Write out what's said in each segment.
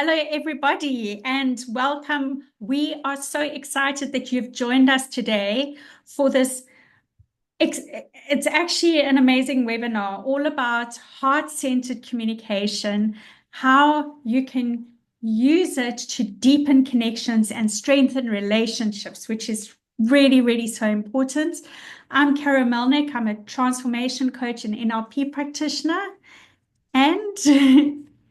Hello, everybody, and welcome. We are so excited that you've joined us today for this. It's actually an amazing webinar all about heart-centered communication, how you can use it to deepen connections and strengthen relationships, which is really, really so important. I'm Kara Melnick. I'm a transformation coach and NLP practitioner. And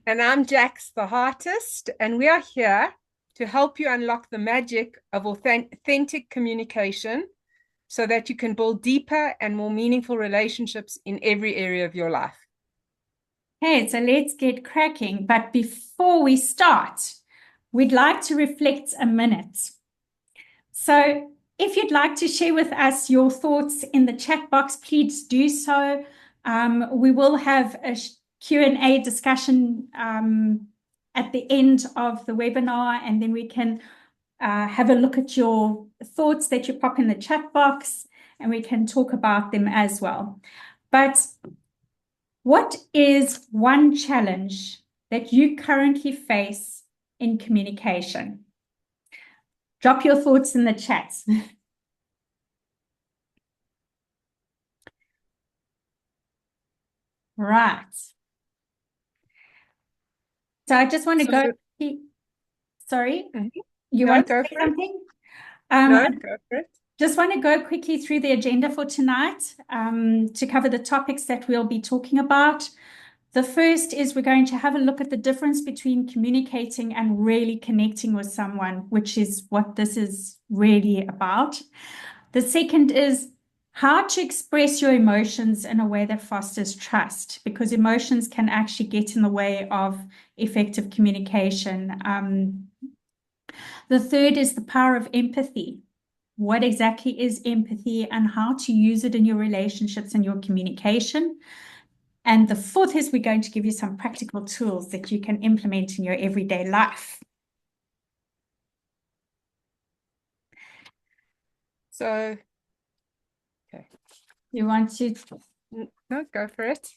And I'm Jax, the artist, and we are here to help you unlock the magic of authentic communication so that you can build deeper and more meaningful relationships in every area of your life. hey, so let's get cracking. But before we start, we'd like to reflect a minute. So if you'd like to share with us your thoughts in the chat box, please do so. We will have a Q&A discussion at the end of the webinar, and then we can have a look at your thoughts that you pop in the chat box, and we can talk about them as well. But what is one challenge that you currently face in communication? Drop your thoughts in the chat. Right. So I just want to So, go. Sorry, you no, want to go say for it. something? No, I go for it. just want to go quickly through the agenda for tonight to cover the topics that we'll be talking about. The first is we're going to have a look at the difference between communicating and really connecting with someone, which is what this is really about. The second is how to express your emotions in a way that fosters trust, because emotions can actually get in the way of effective communication. The third is the power of empathy. What exactly is empathy and how to use it in your relationships and your communication? And the fourth is we're going to give you some practical tools that you can implement in your everyday life. So, okay. You want to? No, go for it.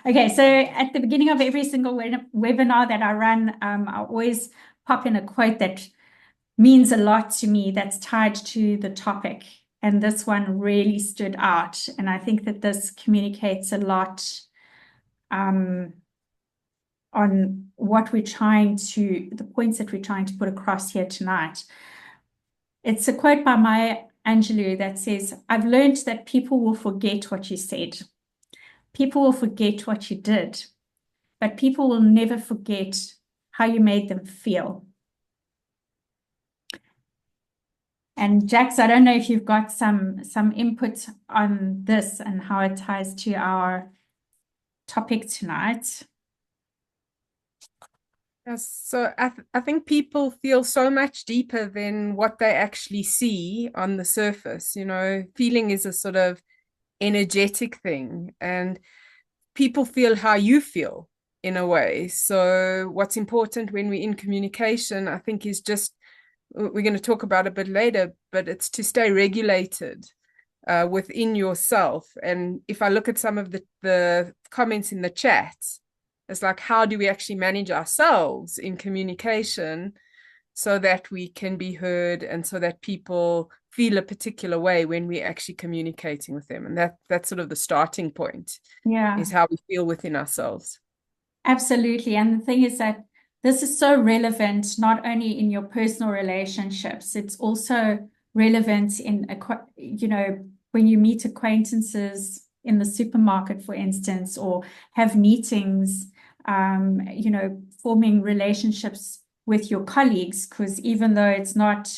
Okay, so at the beginning of every single webinar that I run, I always pop in a quote that means a lot to me that's tied to the topic. And this one really stood out. And I think that this communicates a lot on what we're trying to, the points that we're trying to put across here tonight. It's a quote by Maya Angelou that says, I've learned that people will forget what you said. People will forget what you did, but people will never forget how you made them feel. And Jax, I don't know if you've got some input on this and how it ties to our topic tonight. Yes, so I think people feel so much deeper than what they actually see on the surface. You know, feeling is a sort of energetic thing, and people feel how you feel in a way. So what's important when we're in communication, I think, is just, we're going to talk about a bit later, but it's to stay regulated within yourself. And if I look at some of the comments in the chat, it's like, how do we actually manage ourselves in communication so that we can be heard and so that people feel a particular way when we're actually communicating with them? And that's sort of the starting point, Yeah, is how we feel within ourselves. absolutely. And the thing is that this is so relevant not only in your personal relationships, it's also relevant in, when you meet acquaintances in the supermarket, for instance, or have meetings, forming relationships with your colleagues, because even though it's not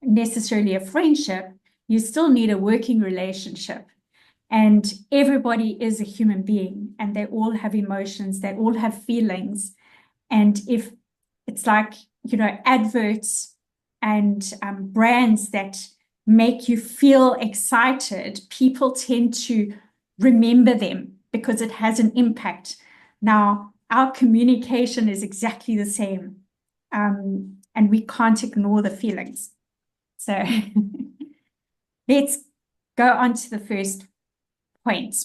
necessarily a friendship, you still need a working relationship. And everybody is a human being and they all have emotions, they all have feelings. And if it's like, adverts and brands that make you feel excited, people tend to remember them because it has an impact. Now, our communication is exactly the same. And we can't ignore the feelings. So let's go on to the first point.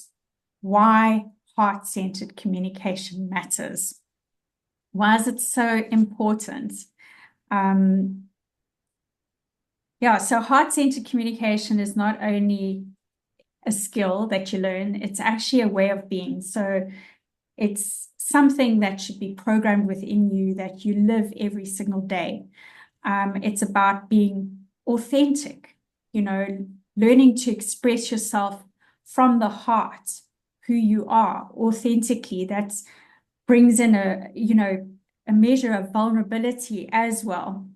Why heart-centered communication matters. Why is it so important? Um, yeah, so heart-centered communication is not only a skill that you learn, it's actually a way of being. So it's something that should be programmed within you that you live every single day. It's about being authentic, learning to express yourself from the heart, who you are authentically. That brings in a measure of vulnerability as well.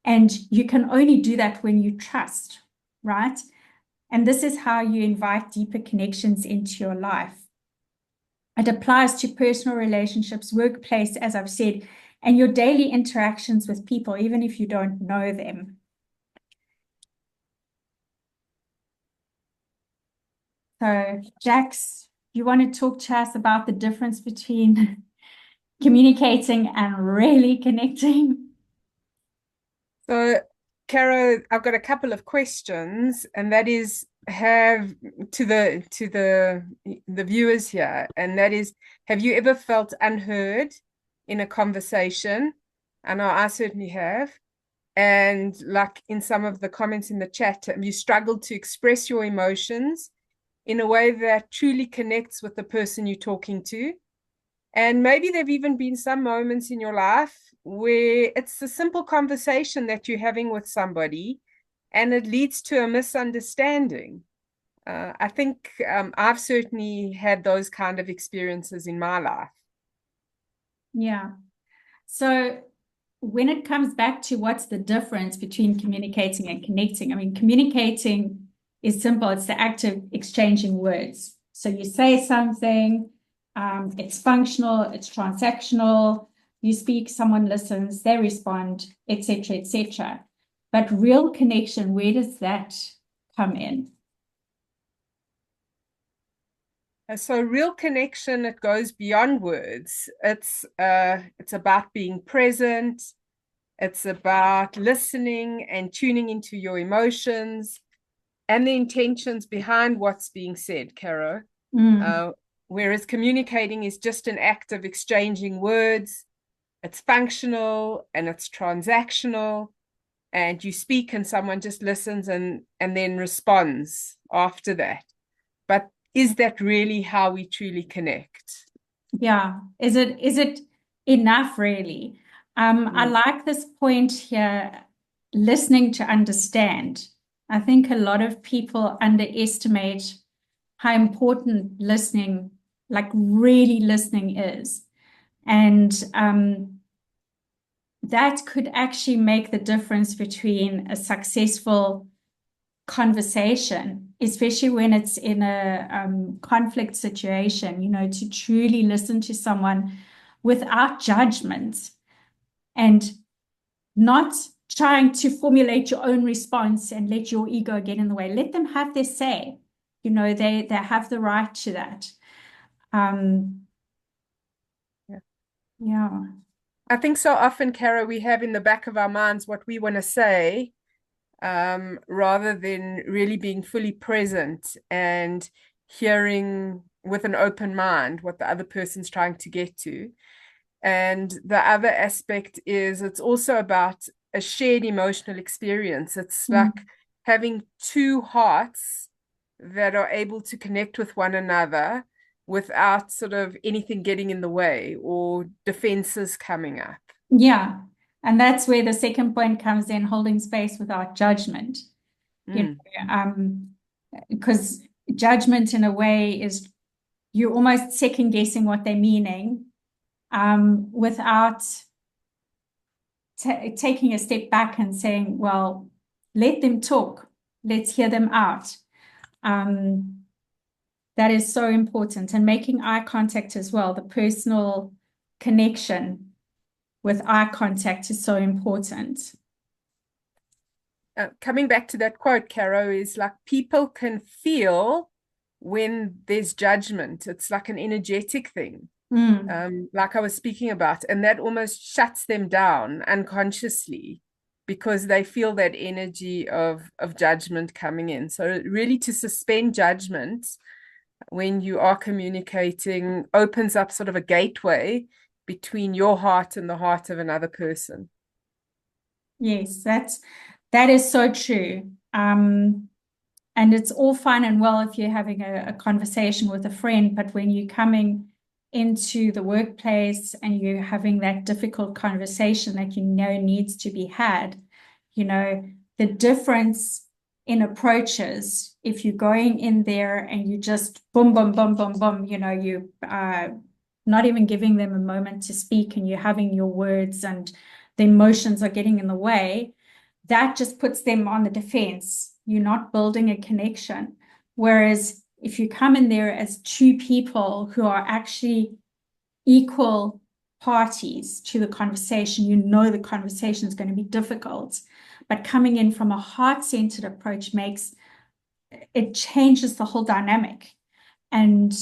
And you can only do that when you trust, right? And this is how you invite deeper connections into your life. It applies to personal relationships, workplace, as I've said, and your daily interactions with people, even if you don't know them. So, Jax, you want to talk to us about the difference between communicating and really connecting? So, Caro, I've got a couple of questions, and that is have to the viewers here, and that is, have you ever felt unheard in a conversation? I know I certainly have. And like in some of the comments in the chat, have you struggled to express your emotions in a way that truly connects with the person you're talking to? And maybe there've even been some moments in your life where it's a simple conversation that you're having with somebody and it leads to a misunderstanding. I think I've certainly had those kind of experiences in my life. Yeah. So when it comes back to what's the difference between communicating and connecting, I mean, communicating is simple. It's the act of exchanging words. So you say something, it's functional, it's transactional. You speak, someone listens, they respond, etc., etc. But real connection, where does that come in? So real connection, it goes beyond words. It's about being present. It's about listening and tuning into your emotions and the intentions behind what's being said, Caro. Mm. Whereas communicating is just an act of exchanging words. It's functional and it's transactional. And you speak and someone just listens and then responds after that. But is that really how we truly connect? Yeah. Is it enough really? I like this point here, listening to understand. I think a lot of people underestimate how important listening, like really listening is. And that could actually make the difference between a successful conversation, especially when it's in a conflict situation, to truly listen to someone without judgment and not trying to formulate your own response and let your ego get in the way. Let them have their say. They have the right to that. Yeah. Yeah. I think so often, Kara, we have in the back of our minds what we want to say, rather than really being fully present and hearing with an open mind what the other person's trying to get to. And the other aspect is it's also about a shared emotional experience. It's Mm. like having two hearts that are able to connect with one another without sort of anything getting in the way or defenses coming up. Yeah. And that's where the second point comes in, holding space without judgment. Mm. Because judgment in a way is you're almost second guessing what they're meaning, without taking a step back and saying, well, let them talk, let's hear them out. That is so important. And making eye contact as well, the personal connection with eye contact is so important. Coming back to that quote, Caro, is like people can feel when there's judgment. It's like an energetic thing, like I was speaking about, and that almost shuts them down unconsciously because they feel that energy of judgment coming in. So really to suspend judgment when you are communicating opens up sort of a gateway between your heart and the heart of another person. Yes, that is so true. And it's all fine and well if you're having a conversation with a friend, but when you're coming into the workplace and you're having that difficult conversation that you know needs to be had, you know, the difference in approaches, if you're going in there and you just boom, boom, boom, boom, boom, you know, you not even giving them a moment to speak and you're having your words and the emotions are getting in the way, that just puts them on the defense. You're not building a connection. Whereas if you come in there as two people who are actually equal parties to the conversation, you know the conversation is going to be difficult. But coming in from a heart-centered approach makes it changes the whole dynamic. And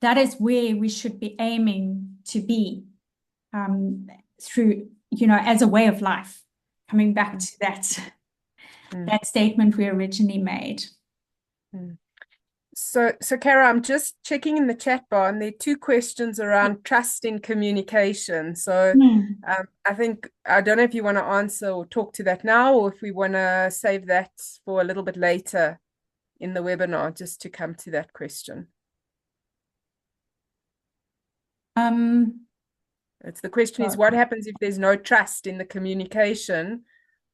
that is where we should be aiming to be through, you know, as a way of life. Coming back to that statement we originally made. So, Kara, I'm just checking in the chat bar, and there are two questions around trust in communication. So, I think, I don't know if you want to answer or talk to that now, or if we want to save that for a little bit later in the webinar, just to come to that question. It's the question is, what happens if there's no trust in the communication?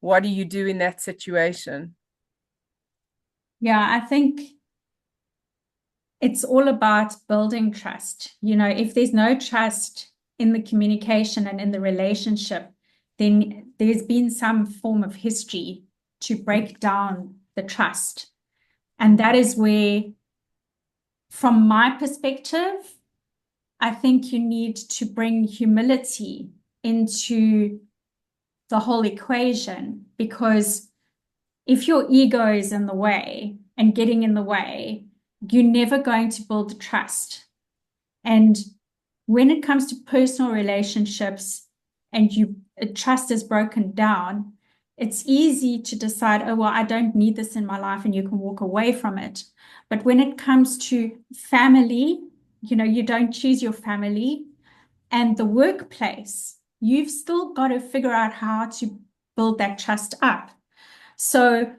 What do you do in that situation? Yeah, I think it's all about building trust. You know, if there's no trust in the communication and in the relationship, then there's been some form of history to break down the trust. And that is where, from my perspective, I think you need to bring humility into the whole equation, because if your ego is in the way and getting in the way, you're never going to build the trust. And when it comes to personal relationships and trust is broken down, it's easy to decide, oh, well, I don't need this in my life, and you can walk away from it. But when it comes to family, you know, you don't choose your family, and the workplace, you've still got to figure out how to build that trust up. So,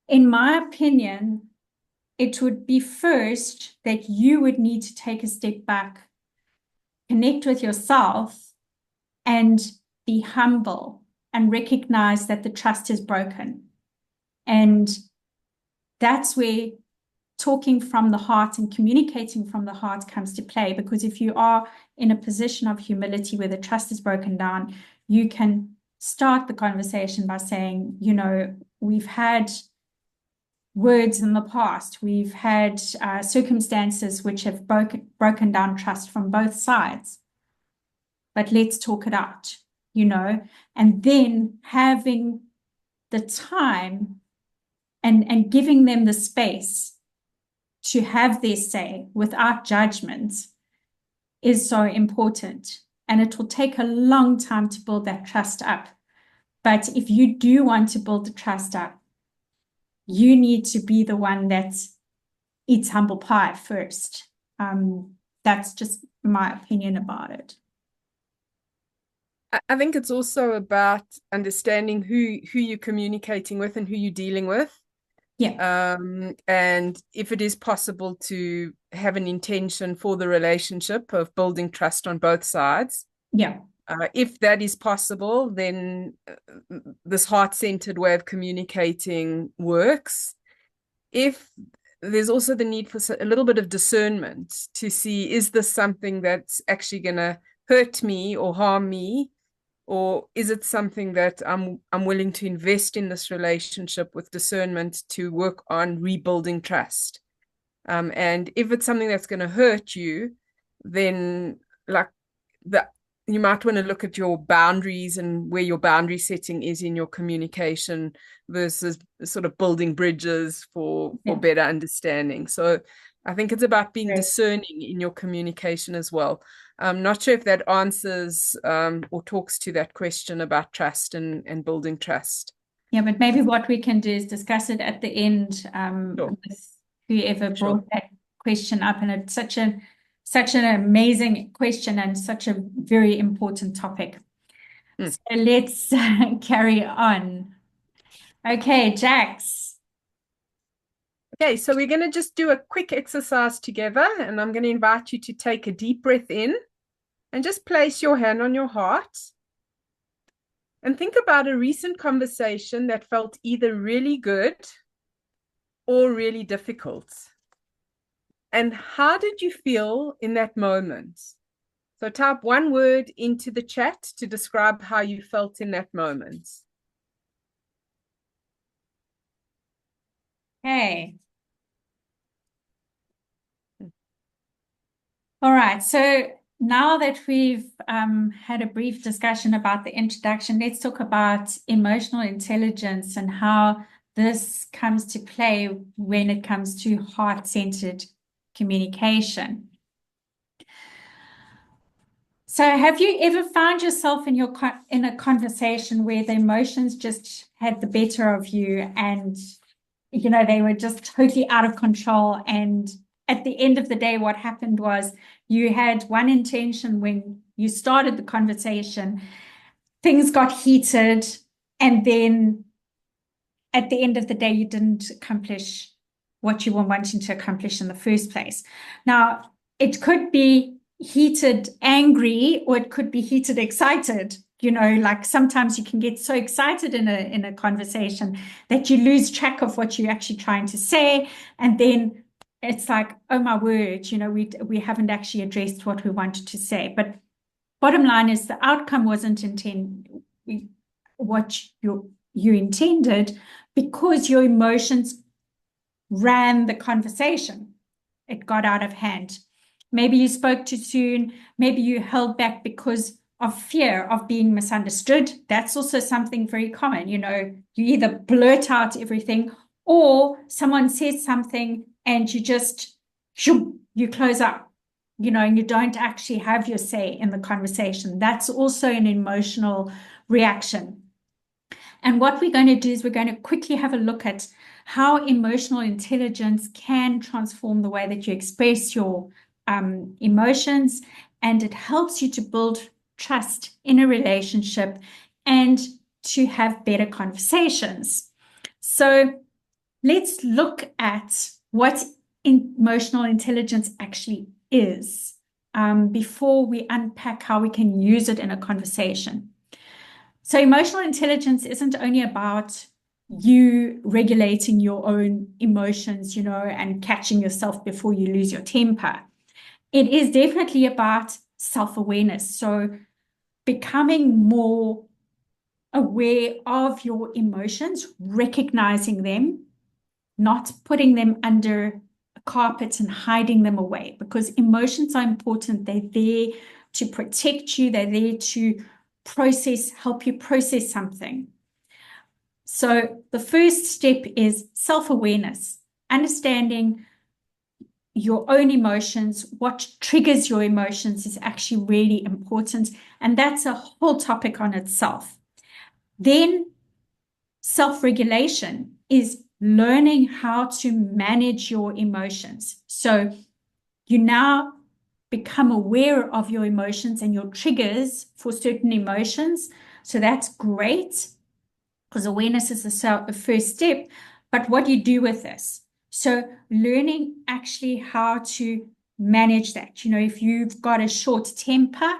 in my opinion, it would be first that you would need to take a step back, connect with yourself, and be humble and recognize that the trust is broken. And that's where talking from the heart and communicating from the heart comes to play. Because if you are in a position of humility where the trust is broken down, you can start the conversation by saying, you know, we've had words in the past, we've had circumstances which have broken down trust from both sides, but let's talk it out, you know, and then having the time and giving them the space to have their say without judgment is so important. And it will take a long time to build that trust up. But if you do want to build the trust up, you need to be the one that eats humble pie first. That's just my opinion about it. I think it's also about understanding who you're communicating with and who you're dealing with. Yeah. And if it is possible to have an intention for the relationship of building trust on both sides. Yeah. If that is possible, then this heart-centered way of communicating works. If there's also the need for a little bit of discernment to see, is this something that's actually going to hurt me or harm me? Or is it something that I'm willing to invest in this relationship with discernment to work on rebuilding trust? And if it's something that's going to hurt you, then like you might want to look at your boundaries and where your boundary setting is in your communication versus sort of building bridges for better understanding. So I think it's about being discerning in your communication as well. I'm not sure if that answers or talks to that question about trust and building trust. Yeah, but maybe what we can do is discuss it at the end with whoever brought that question up. And it's such such an amazing question and such a very important topic. Mm. So let's carry on. Okay, Jax. Okay, so we're going to just do a quick exercise together, and I'm going to invite you to take a deep breath in and just place your hand on your heart and think about a recent conversation that felt either really good or really difficult. And how did you feel in that moment? So type one word into the chat to describe how you felt in that moment. Okay. All right. So now that we've had a brief discussion about the introduction, let's talk about emotional intelligence and how this comes to play when it comes to heart-centered communication. So have you ever found yourself in a conversation where the emotions just had the better of you and they were just totally out of control, and at the end of the day what happened was you had one intention when you started the conversation, things got heated, and then at the end of the day you didn't accomplish what you were wanting to accomplish in the first place. Now, it could be heated angry, or it could be heated excited. Like sometimes you can get so excited in a conversation that you lose track of what you're actually trying to say, and then it's like, oh my word, we haven't actually addressed what we wanted to say. But bottom line is the outcome wasn't what you intended, because your emotions ran the conversation. It got out of hand. Maybe you spoke too soon. Maybe you held back because of fear of being misunderstood. That's also something very common. You either blurt out everything, or someone says something and you close up, and you don't actually have your say in the conversation. That's also an emotional reaction. And what we're going to do is we're going to quickly have a look at how emotional intelligence can transform the way that you express your emotions, and it helps you to build trust in a relationship and to have better conversations. So let's look at what emotional intelligence actually is before we unpack how we can use it in a conversation. So emotional intelligence isn't only about you regulating your own emotions, and catching yourself before you lose your temper. It is definitely about self-awareness. So becoming more aware of your emotions, recognizing them, not putting them under a carpet and hiding them away, because emotions are important. They're there to protect you. They're there to help you process something. So the first step is self-awareness, understanding your own emotions. What triggers your emotions is actually really important, and that's a whole topic on itself. Then self-regulation is learning how to manage your emotions. So you now become aware of your emotions and your triggers for certain emotions. So that's great, because awareness is the first step. But what do you do with this? So learning actually how to manage that. If you've got a short temper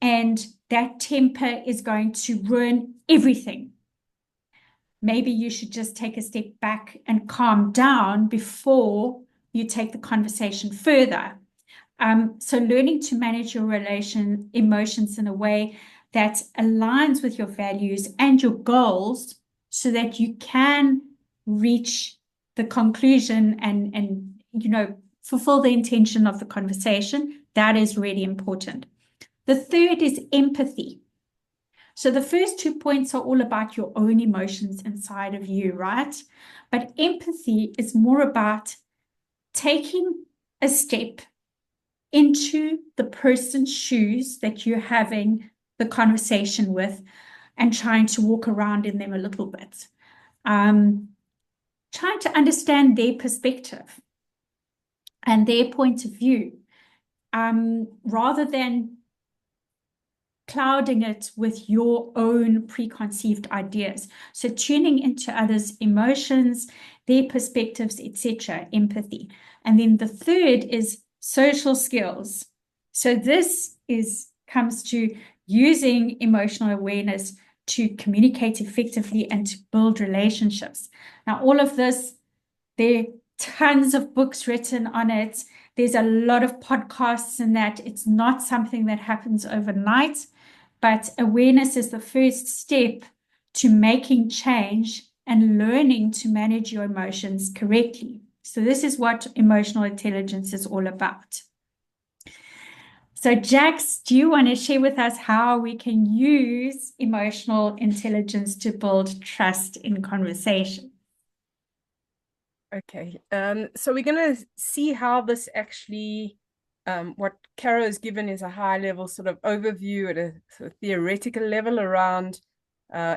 and that temper is going to ruin everything, maybe you should just take a step back and calm down before you take the conversation further. So learning to manage your emotions in a way that aligns with your values and your goals, so that you can reach the conclusion and fulfill the intention of the conversation. That is really important. The third is empathy. So the first 2 points are all about your own emotions inside of you, right? But empathy is more about taking a step into the person's shoes that you're having the conversation with, and trying to walk around in them a little bit. Trying to understand their perspective and their point of view. rather than clouding it with your own preconceived ideas. So tuning into others' emotions, their perspectives, etc., empathy. And then the third is social skills. So this comes to using emotional awareness to communicate effectively and to build relationships. Now, all of this, there are tons of books written on it. There's a lot of podcasts in that. It's not something that happens overnight, but awareness is the first step to making change and learning to manage your emotions correctly. So this is what emotional intelligence is all about. So Jax, do you want to share with us how we can use emotional intelligence to build trust in conversation? Okay, so we're going to see how this actually, what Caro has given is a high level sort of overview at a sort of theoretical level around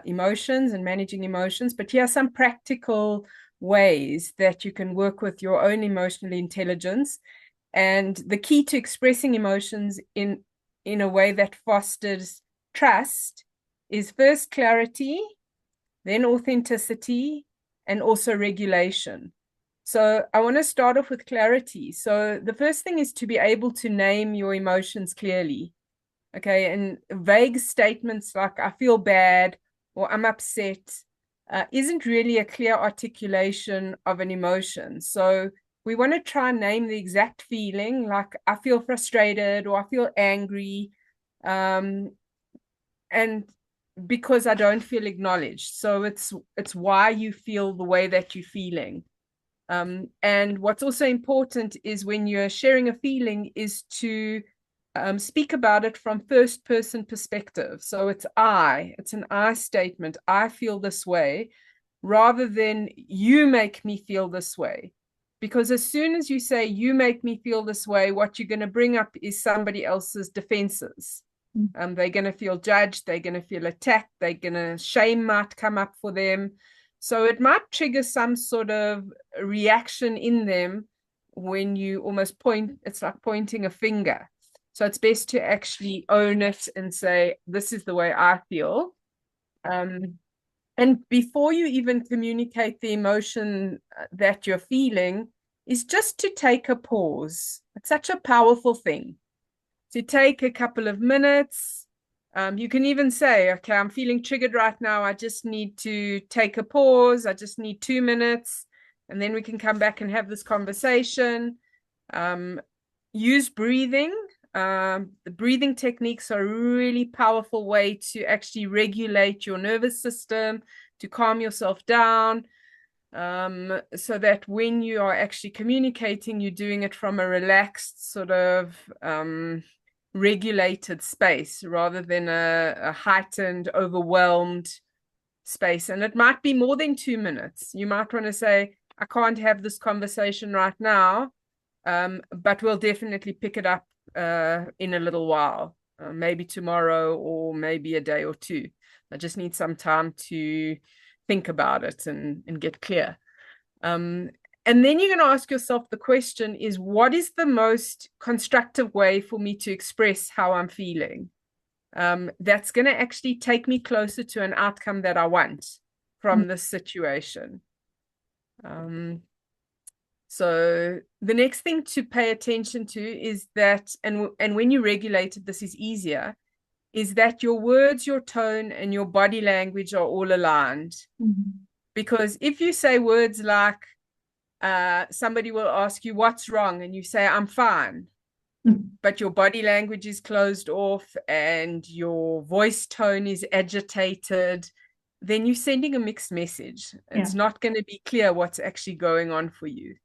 emotions and managing emotions. But here are some practical ways that you can work with your own emotional intelligence. And the key to expressing emotions in a way that fosters trust is first clarity, then authenticity, and also regulation. So I want to start off with clarity. So the first thing is to be able to name your emotions clearly. Okay. And vague statements like I feel bad or I'm upset isn't really a clear articulation of an emotion. So we want to try and name the exact feeling, like I feel frustrated or I feel angry. And because I don't feel acknowledged. So it's why you feel the way that you're feeling. And what's also important is when you're sharing a feeling is to speak about it from first person perspective. So it's an I statement. I feel this way rather than you make me feel this way. Because as soon as you say you make me feel this way, what you're going to bring up is somebody else's defenses. They're going to feel judged. They're going to feel attacked. They're going to, shame might come up for them. So it might trigger some sort of reaction in them when you almost point, it's like pointing a finger. So it's best to actually own it and say, this is the way I feel. And before you even communicate the emotion that you're feeling, is just to take a pause. It's such a powerful thing to take a couple of minutes. You can even say, okay, I'm feeling triggered right now. I just need to take a pause. I just need 2 minutes. And then we can come back and have this conversation. Use breathing. The breathing techniques are a really powerful way to actually regulate your nervous system, to calm yourself down, so that when you are actually communicating, you're doing it from a relaxed sort of regulated space rather than a heightened, overwhelmed space. And it might be more than 2 minutes. You might want to say, I can't have this conversation right now, but we'll definitely pick it up in a little while, maybe tomorrow or maybe a day or two. I just need some time to think about it and get clear. And then you're going to ask yourself the question is, what is the most constructive way for me to express how I'm feeling? That's going to actually take me closer to an outcome that I want from this situation. So the next thing to pay attention to is that, and when you regulate it, this is easier, is that your words, your tone, and your body language are all aligned. Because if you say words like, somebody will ask you, what's wrong? And you say, I'm fine. But your body language is closed off and your voice tone is agitated, then you're sending a mixed message. It's not going to be clear what's actually going on for you.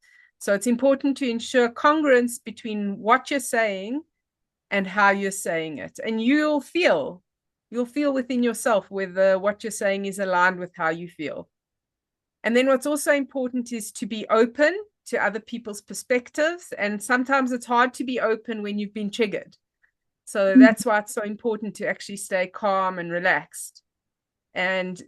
So it's important to ensure congruence between what you're saying and how you're saying it. And you'll feel within yourself whether what you're saying is aligned with how you feel. And then what's also important is to be open to other people's perspectives. And sometimes it's hard to be open when you've been triggered. So that's why it's so important to actually stay calm and relaxed. And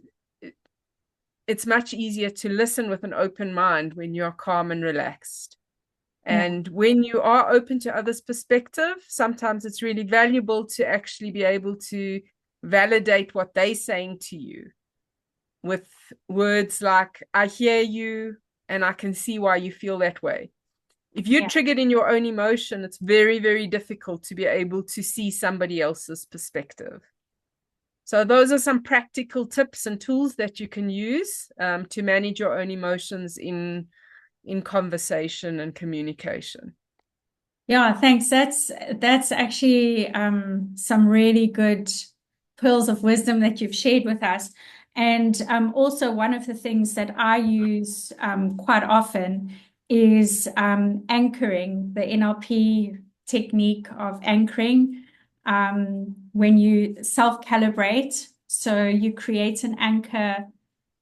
it's much easier to listen with an open mind when you're calm and relaxed. Yeah. And when you are open to others' perspective, sometimes it's really valuable to actually be able to validate what they're saying to you with words like, I hear you and I can see why you feel that way. If you're Yeah. triggered in your own emotion, it's very, very difficult to be able to see somebody else's perspective. So those are some practical tips and tools that you can use to manage your own emotions in conversation and communication. Yeah, thanks. That's actually some really good pearls of wisdom that you've shared with us. And also, one of the things that I use quite often is anchoring, the NLP technique of anchoring. When you self-calibrate, so you create an anchor,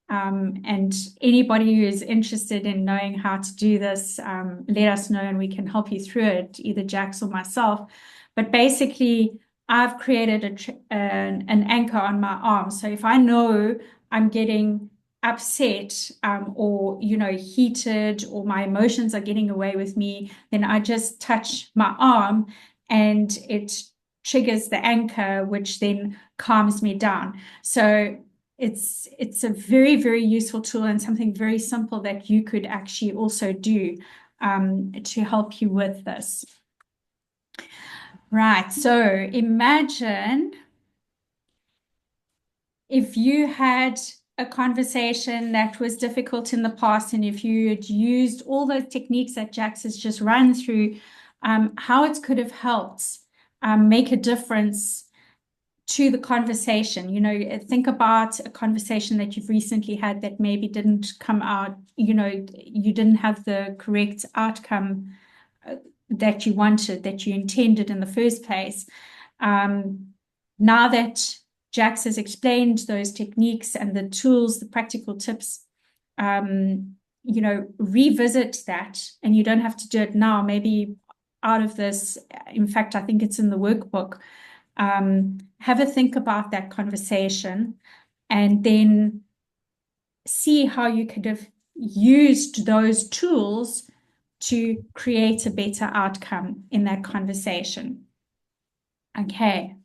and anybody who is interested in knowing how to do this, let us know and we can help you through it, either Jax or myself. But basically, I've created an anchor on my arm. So if I know I'm getting upset, or heated, or my emotions are getting away with me, then I just touch my arm and it triggers the anchor, which then calms me down. So it's a very, very useful tool and something very simple that you could actually also do to help you with this. Right. So imagine if you had a conversation that was difficult in the past, and if you had used all those techniques that Jax has just run through, how it could have helped make a difference to the conversation. Think about a conversation that you've recently had that maybe didn't come out, you didn't have the correct outcome that you wanted, that you intended in the first place. Now that Jax has explained those techniques and the tools, the practical tips, revisit that, and you don't have to do it now, maybe out of this. In fact, I think it's in the workbook. Have a think about that conversation and then see how you could have used those tools to create a better outcome in that conversation. Okay,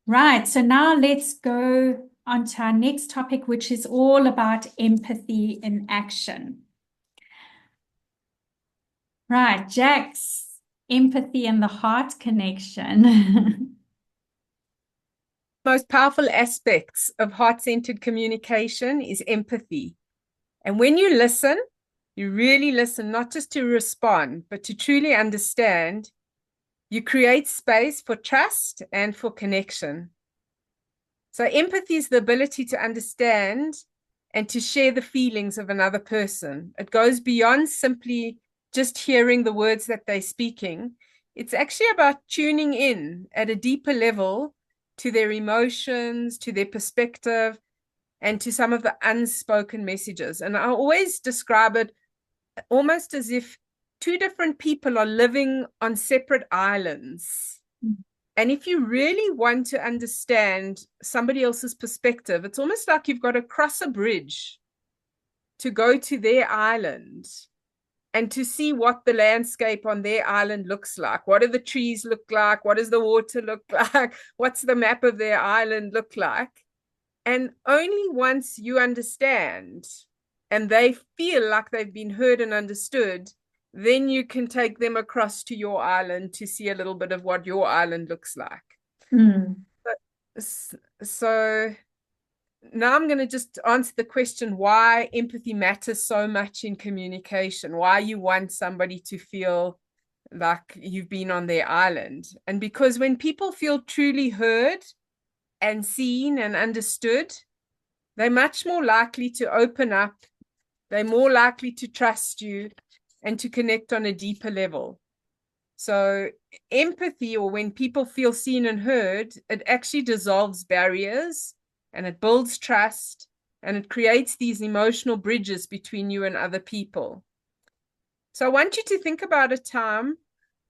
right. So now let's go on to our next topic, which is all about empathy in action. Right, Jax, empathy and the heart connection. Most powerful aspects of heart-centered communication is empathy. And when you listen, you really listen, not just to respond, but to truly understand. You create space for trust and for connection. So empathy is the ability to understand and to share the feelings of another person. It goes beyond simply just hearing the words that they're speaking. It's actually about tuning in at a deeper level to their emotions, to their perspective, and to some of the unspoken messages. And I always describe it almost as if two different people are living on separate islands. And if you really want to understand somebody else's perspective, it's almost like you've got to cross a bridge to go to their island and to see what the landscape on their island looks like. What do the trees look like? What does the water look like? What's the map of their island look like? And only once you understand and they feel like they've been heard and understood, then you can take them across to your island to see a little bit of what your island looks like. Mm. So now I'm going to just answer the question why empathy matters so much in communication, why you want somebody to feel like you've been on their island. And because when people feel truly heard and seen and understood, they're much more likely to open up. They're more likely to trust you and to connect on a deeper level. So empathy, or when people feel seen and heard, it actually dissolves barriers and it builds trust and it creates these emotional bridges between you and other people. So I want you to think about a time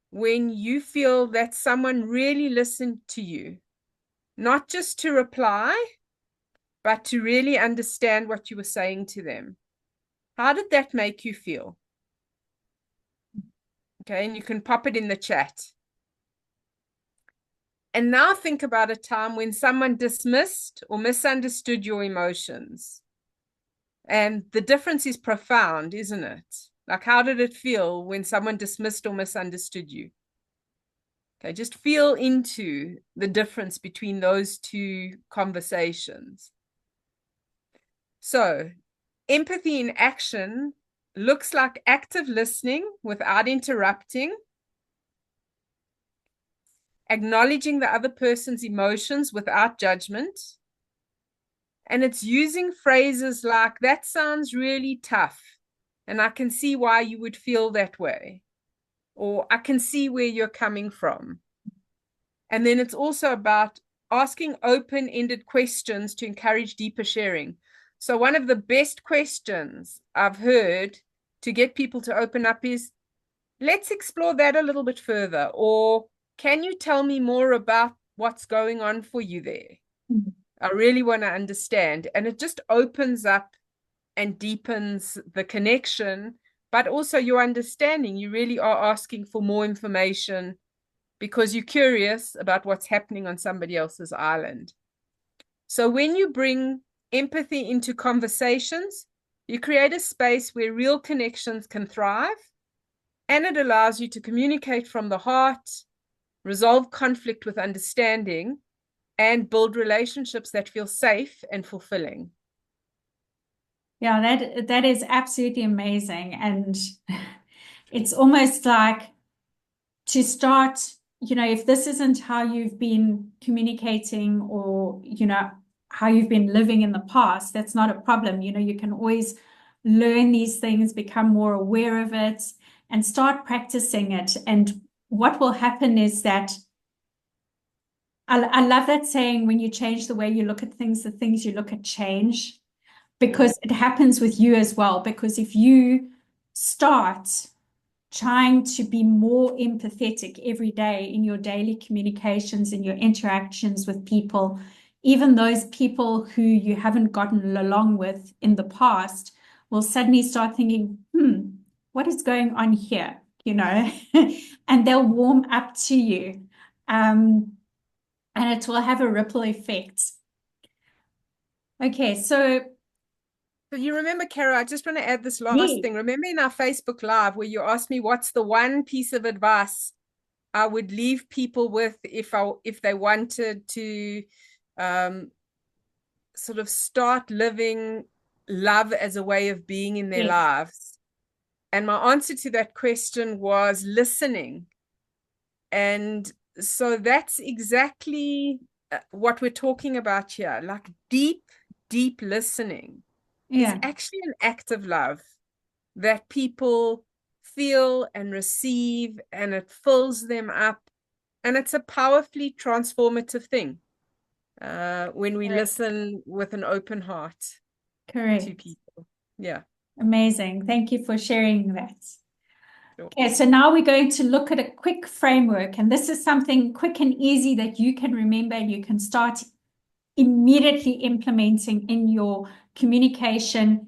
when you feel that someone really listened to you, not just to reply, but to really understand what you were saying to them. How did that make you feel? Okay, and you can pop it in the chat. And now think about a time when someone dismissed or misunderstood your emotions. And the difference is profound, isn't it? Like, how did it feel when someone dismissed or misunderstood you? Okay, just feel into the difference between those two conversations. So, empathy in action looks like active listening without interrupting, acknowledging the other person's emotions without judgment. And it's using phrases like, that sounds really tough, and I can see why you would feel that way, or I can see where you're coming from. And then it's also about asking open-ended questions to encourage deeper sharing. So one of the best questions I've heard to get people to open up is, let's explore that a little bit further, or can you tell me more about what's going on for you there? I really want to understand. And it just opens up and deepens the connection, but also your understanding. You really are asking for more information because you're curious about what's happening on somebody else's island. So when you bring empathy into conversations, you create a space where real connections can thrive, and it allows you to communicate from the heart, resolve conflict with understanding, and build relationships that feel safe and fulfilling. Yeah, that is absolutely amazing. And it's almost like to start, if this isn't how you've been communicating or, how you've been living in the past, that's not a problem. You can always learn these things, become more aware of it, and start practicing it. And what will happen is that I love that saying, when you change the way you look at things, the things you look at change, because it happens with you as well. Because if you start trying to be more empathetic every day in your daily communications, in your interactions with people, even those people who you haven't gotten along with in the past, will suddenly start thinking, what is going on here? And they'll warm up to you. And it will have a ripple effect. Okay, so you remember, Kara, I just want to add this last yeah, thing. Remember in our Facebook Live where you asked me what's the one piece of advice I would leave people with if they wanted to sort of start living love as a way of being in their yes, lives? And my answer to that question was listening. And so that's exactly what we're talking about here. Like deep, deep listening is yeah, actually an act of love that people feel and receive, and it fills them up. And it's a powerfully transformative thing when we correct. listen with an open heart to Correct. people. Yeah. Amazing. Thank you for sharing that. Sure. Okay, so now we're going to look at a quick framework, and this is something quick and easy that you can remember and you can start immediately implementing in your communication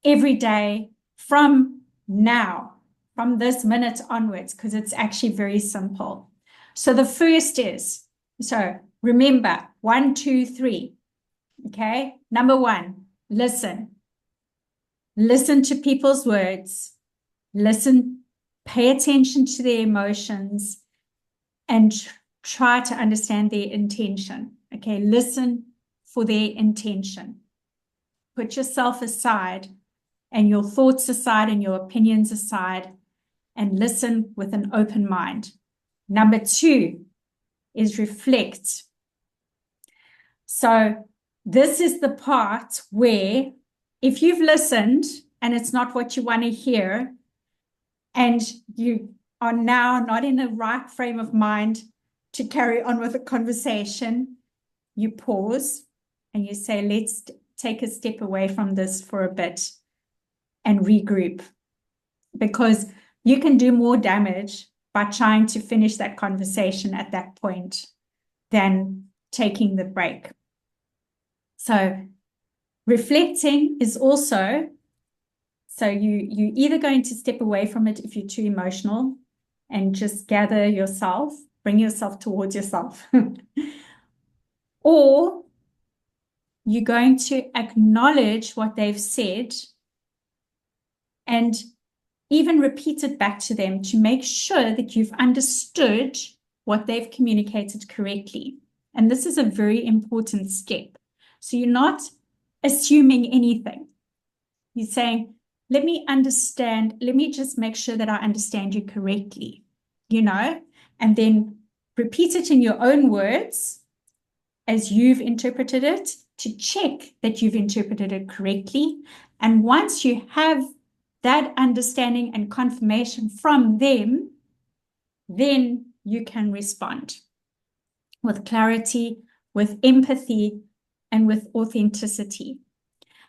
every day from now, from this minute onwards, because it's actually very simple. So the first is, so remember, 1, 2, 3. Okay. Number 1, listen. Listen to people's words. Listen, pay attention to their emotions, and try to understand their intention. Okay. Listen for their intention. Put yourself aside and your thoughts aside and your opinions aside, and listen with an open mind. Number 2 is reflect. So this is the part where, if you've listened and it's not what you want to hear, and you are now not in the right frame of mind to carry on with a conversation, you pause and you say, let's take a step away from this for a bit and regroup, because you can do more damage by trying to finish that conversation at that point than taking the break. So reflecting is also So you're either going to step away from it if you're too emotional and just gather yourself, bring yourself towards yourself, or you're going to acknowledge what they've said and even repeat it back to them to make sure that you've understood what they've communicated correctly. And this is a very important step. So you're not assuming anything. You're saying, let me understand, let me just make sure that I understand you correctly, and then repeat it in your own words as you've interpreted it to check that you've interpreted it correctly. And once you have that understanding and confirmation from them, then you can respond with clarity, with empathy, and with authenticity.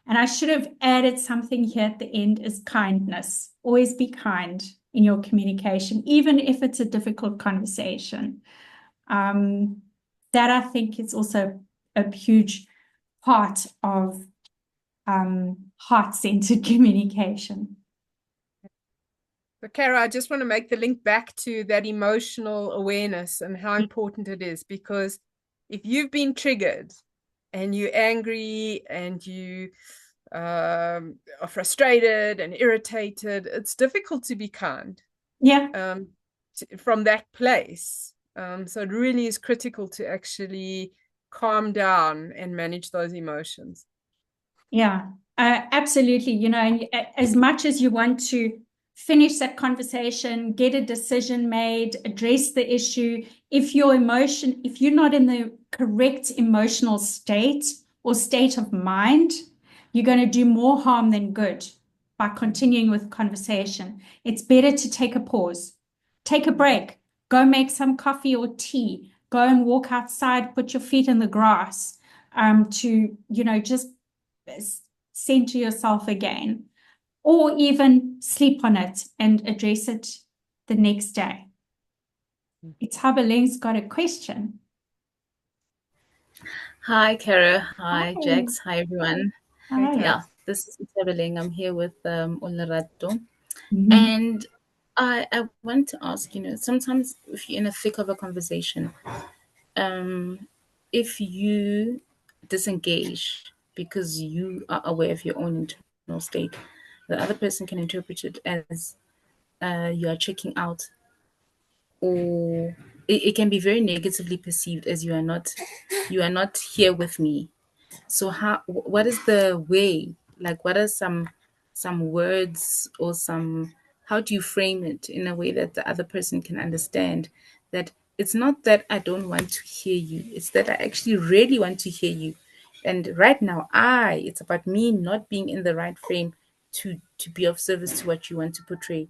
And I should have added something here at the end is kindness. Always be kind in your communication, even if it's a difficult conversation. That I think is also a huge part of heart-centered communication. So, Kara, I just want to make the link back to that emotional awareness and how important it is, because if you've been triggered and you're angry and you are frustrated and irritated, it's difficult to be kind. Yeah. From that place. So it really is critical to actually calm down and manage those emotions. Yeah, absolutely. And as much as you want to finish that conversation, get a decision made, address the issue, if you're not in the correct emotional state or state of mind, you're going to do more harm than good by continuing with the conversation. It's better to take a pause, take a break, go make some coffee or tea, go and walk outside, put your feet in the grass, just center yourself again, or even sleep on it and address it the next day. Itabaling's got a question. Hi, Kara. Hi, Hi. Jax. Hi, everyone. Hey, Hi. Yeah, Tabs. this is Itabeling. I'm here with Olerato. Mhm. And I want to ask, sometimes if you're in the thick of a conversation, um, if you disengage because you are aware of your own internal state, the other person can interpret it as you are checking out, or it can be very negatively perceived as you are not here with me. So what is the way, like what are some words or some, how do you frame it in a way that the other person can understand that it's not that I don't want to hear you, it's that I actually really want to hear you. And right now it's about me not being in the right frame to be of service to what you want to portray,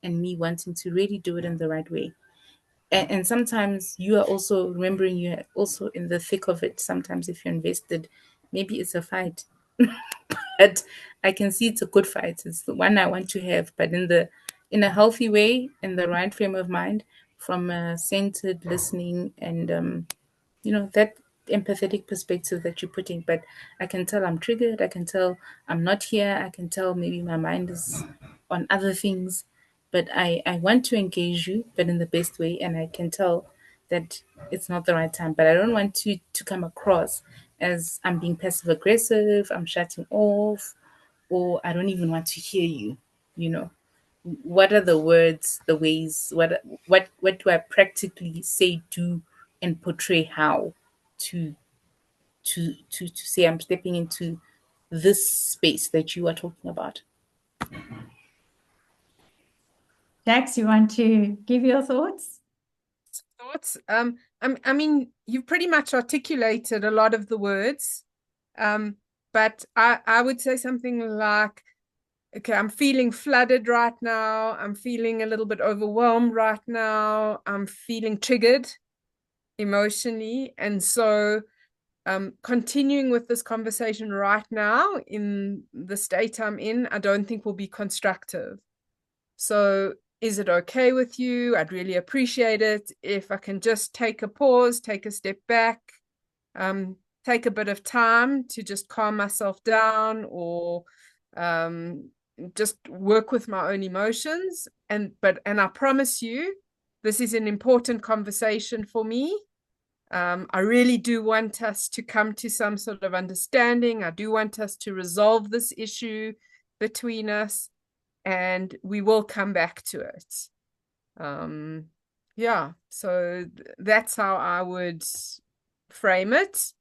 and me wanting to really do it in the right way. And sometimes you are also remembering you're also in the thick of it. Sometimes if you're invested, maybe it's a fight, but I can see it's a good fight. It's the one I want to have, but in a healthy way, in the right frame of mind, from a centered listening and that empathetic perspective that you're putting. But I can tell I'm triggered, I can tell I'm not here, I can tell maybe my mind is on other things, but I want to engage you, but in the best way, and I can tell that it's not the right time. But I don't want to come across as I'm being passive aggressive, I'm shutting off, or I don't even want to hear you. You know, what are the words, the ways, what do I practically say, do, and portray how to to say I'm stepping into this space that you are talking about? Jax, you want to give your thoughts? Thoughts? I mean, you've pretty much articulated a lot of the words. But I would say something like, okay, I'm feeling flooded right now. I'm feeling a little bit overwhelmed right now. I'm feeling triggered emotionally. And so continuing with this conversation right now in the state I'm in, I don't think will be constructive. So is it okay with you? I'd really appreciate it if I can just take a pause, take a step back, take a bit of time to just calm myself down, or just work with my own emotions. And I promise you, this is an important conversation for me. I really do want us to come to some sort of understanding. I do want us to resolve this issue between us, and we will come back to it. Yeah, so that's how I would frame it.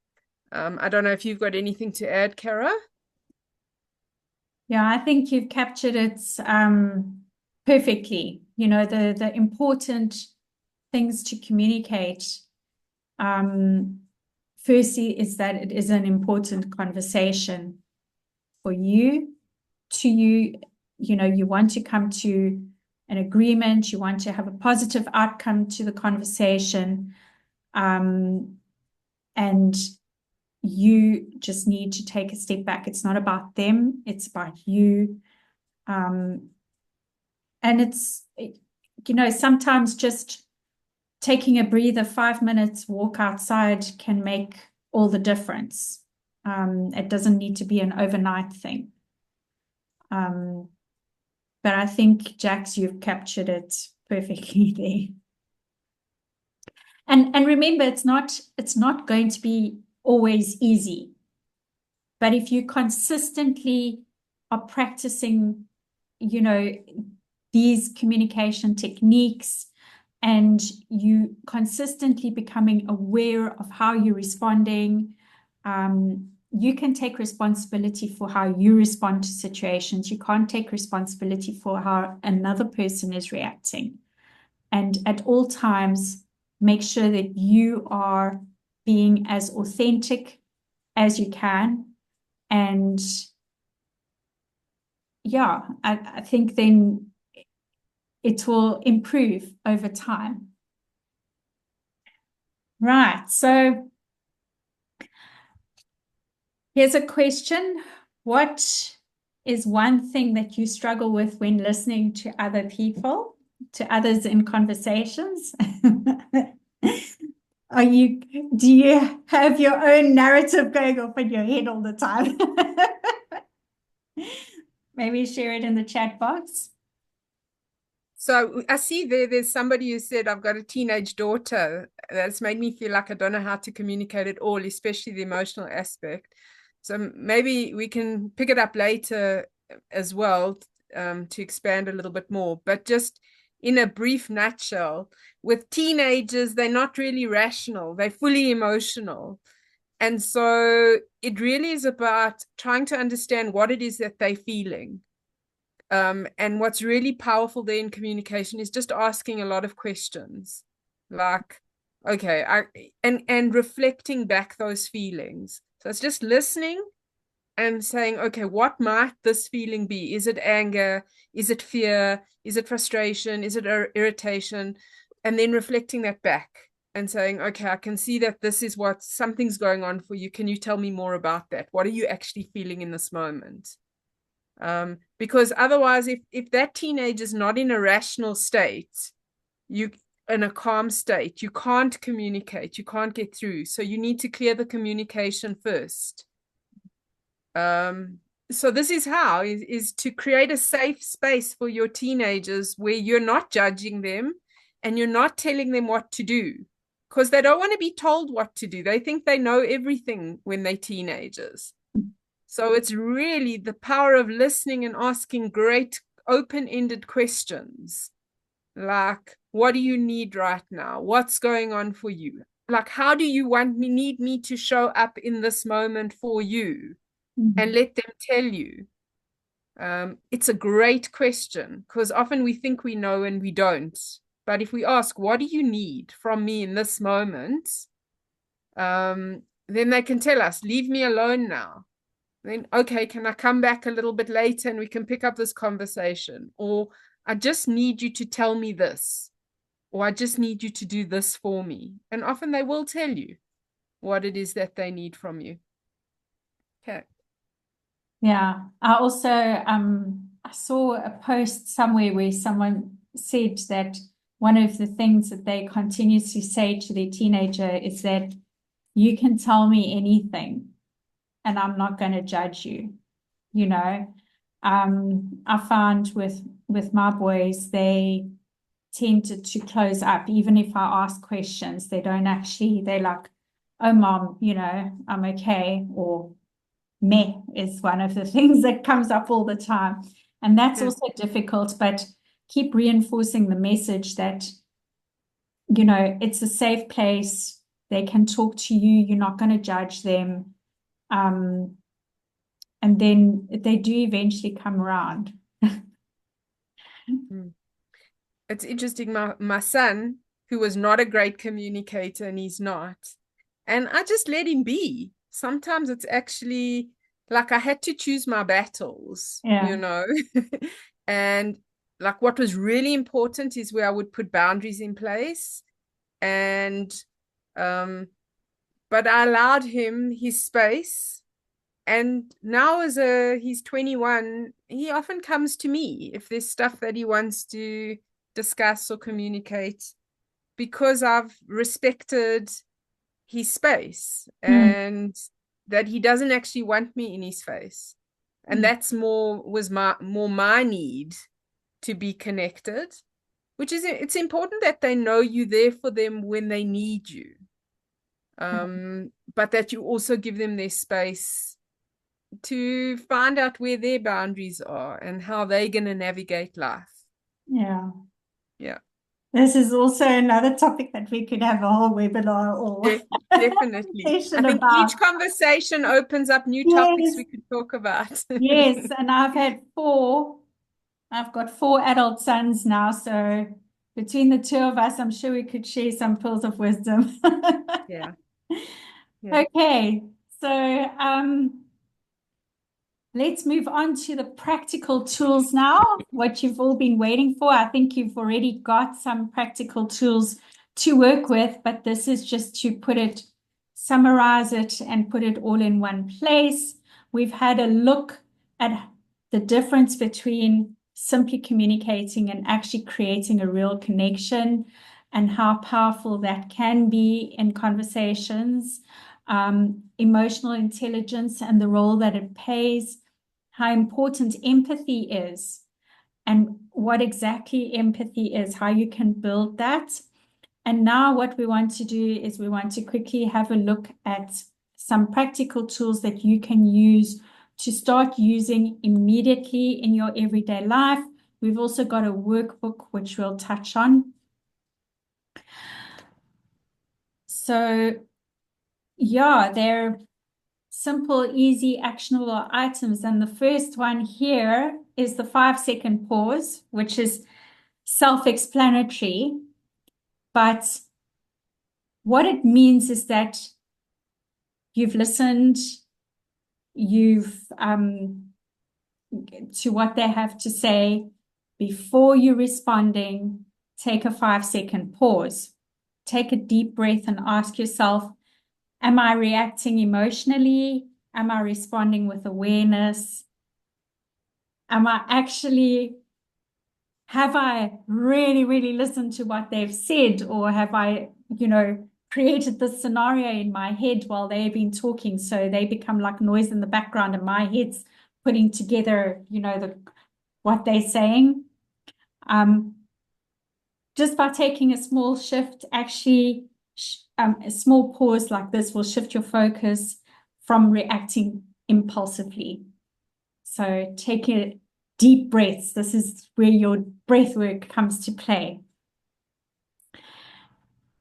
I don't know if you've got anything to add, Kara. Yeah, I think you've captured it perfectly. You know, the important things to communicate. Firstly, is that it is an important conversation for you, to you. You know, you want to come to an agreement. You want to have a positive outcome to the conversation. And you just need to take a step back. It's not about them, it's about you. And you know, sometimes just taking a breather, 5 minutes, walk outside can make all the difference. It doesn't need to be an overnight thing. But I think, Jax, you've captured it perfectly there. And remember, it's not going to be always easy. But if you consistently are practicing, you know, these communication techniques, and you consistently becoming aware of how you're responding, you can take responsibility for how you respond to situations. You can't take responsibility for how another person is reacting. And at all times, make sure that you are being as authentic as you can. And yeah, I think then it will improve over time. Right. So here's a question. What is one thing that you struggle with when listening to other people, to others in conversations? Do you have your own narrative going off in your head all the time? Maybe share it in the chat box. So I see there's somebody who said, I've got a teenage daughter. That's made me feel like I don't know how to communicate at all, especially the emotional aspect. So maybe we can pick it up later as well, to expand a little bit more. But just in a brief nutshell, with teenagers, they're not really rational. They're fully emotional. And so it really is about trying to understand what it is that they're feeling. And what's really powerful there in communication is just asking a lot of questions, like, okay, and reflecting back those feelings. So it's just listening and saying, okay, what might this feeling be? Is it anger? Is it fear? Is it frustration? Is it irritation? And then reflecting that back and saying, okay, I can see that this is what something's going on for you. Can you tell me more about that? What are you actually feeling in this moment? Because otherwise, if that teenager is not in a rational state, in a calm state, you can't communicate, you can't get through. So you need to clear the communication first. So this is how is to create a safe space for your teenagers where you're not judging them and you're not telling them what to do, because they don't want to be told what to do. They think they know everything when they're teenagers. So it's really the power of listening and asking great open-ended questions, like, what do you need right now? What's going on for you? Like, how do you need me to show up in this moment for you? And let them tell you. It's a great question, because often we think we know and we don't. But if we ask, what do you need from me in this moment? Then they can tell us, leave me alone now. Then, okay, can I come back a little bit later and we can pick up this conversation? Or I just need you to tell me this. Or I just need you to do this for me. And often they will tell you what it is that they need from you. Okay. Yeah, I also I saw a post somewhere where someone said that one of the things that they continuously say to their teenager is that you can tell me anything and I'm not going to judge you, you know. I found with my boys, they tended to close up, even if I ask questions. They don't actually, they're like, oh, mom, I'm okay, or meh is one of the things that comes up all the time. And that's also difficult, but keep reinforcing the message that, it's a safe place. They can talk to you. You're not going to judge them. And then they do eventually come around. It's interesting. My son, who was not a great communicator, and he's not, and I just let him be. Sometimes it's actually like I had to choose my battles, Yeah. And like what was really important is where I would put boundaries in place. And but I allowed him his space. And now he's 21, he often comes to me if there's stuff that he wants to discuss or communicate, because I've respected his space and that he doesn't actually want me in his face. And that's was my need to be connected, which is, it's important that they know you're there for them when they need you. But that you also give them their space to find out where their boundaries are and how they're going to navigate life. Yeah. Yeah. This is also another topic that we could have a whole webinar or definitely. I think about. each conversation opens up new topics we could talk about. Yes, and I've got 4 adult sons now, so between the two of us, I'm sure we could share some pearls of wisdom. Yeah. Okay, so let's move on to the practical tools now, what you've all been waiting for. I think you've already got some practical tools to work with, but this is just to summarize it and put it all in one place. We've had a look at the difference between simply communicating and actually creating a real connection and how powerful that can be in conversations. Emotional intelligence and the role that it plays, how important empathy is, and what exactly empathy is, how you can build that. And now what we want to do is we want to quickly have a look at some practical tools that you can use to start using immediately in your everyday life. We've also got a workbook which we'll touch on. So yeah, they're simple, easy, actionable items. And the first one here is the 5-second pause, which is self-explanatory. But what it means is that you've listened, you've to what they have to say. Before you responding, take a 5-second pause. Take a deep breath and ask yourself, am I reacting emotionally? Am I responding with awareness? Have I really, really listened to what they've said? Or have I, created this scenario in my head while they've been talking? So they become like noise in the background and my head's putting together, what they're saying. Just by taking a small shift, actually, a small pause like this will shift your focus from reacting impulsively. So take a deep breaths. This is where your breath work comes to play.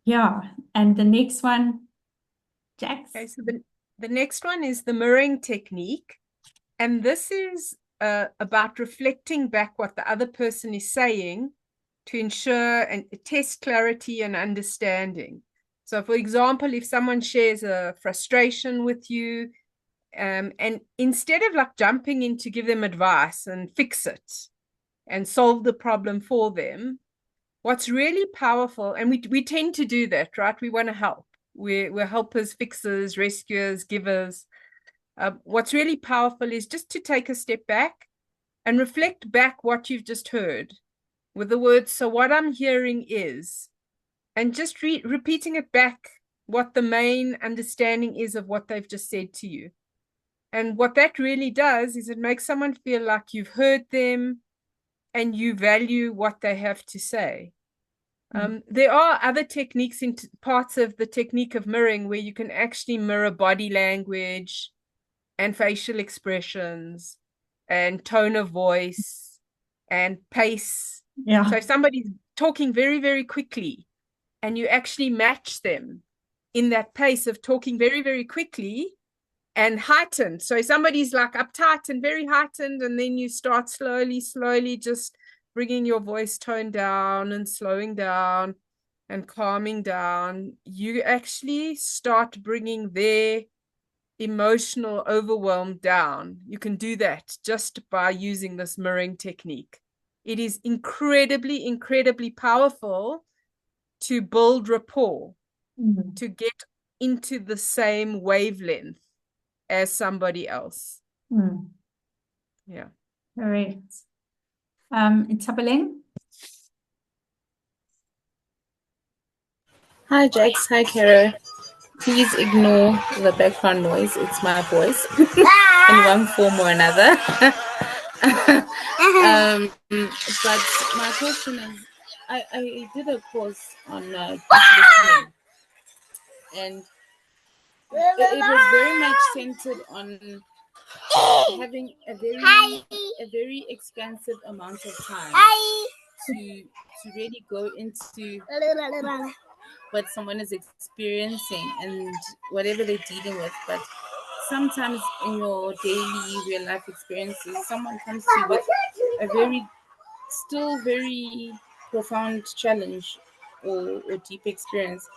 Yeah. And the next one, Jax. Okay, so the next one is the mirroring technique. And this is about reflecting back what the other person is saying to ensure and test clarity and understanding. So, for example, if someone shares a frustration with you, and instead of like jumping in to give them advice and fix it and solve the problem for them, what's really powerful, and we tend to do that, right? We want to help. We're helpers, fixers, rescuers, givers. What's really powerful is just to take a step back and reflect back what you've just heard with the words, so what I'm hearing is, and just repeating it back, what the main understanding is of what they've just said to you. And what that really does is it makes someone feel like you've heard them and you value what they have to say. There are other techniques in parts of the technique of mirroring where you can actually mirror body language and facial expressions and tone of voice and pace. Yeah. So if somebody's talking very, very quickly and you actually match them in that pace of talking very, very quickly and heightened. So somebody's like uptight and very heightened, and then you start slowly just bringing your voice tone down and slowing down and calming down. You actually start bringing their emotional overwhelm down. You can do that just by using this mirroring technique. It is incredibly, incredibly powerful to build rapport, to get into the same wavelength as somebody else. Yeah. Correct. Tabeleng? Hi, Jax. Hi, Kara. Please ignore the background noise. It's my voice in one form or another. But my question is, I did a course on deep listening, and it was very much centered on having a very expansive amount of time to really go into what someone is experiencing and whatever they're dealing with. But sometimes in your daily real life experiences, someone comes to you with a very profound challenge or deep experience,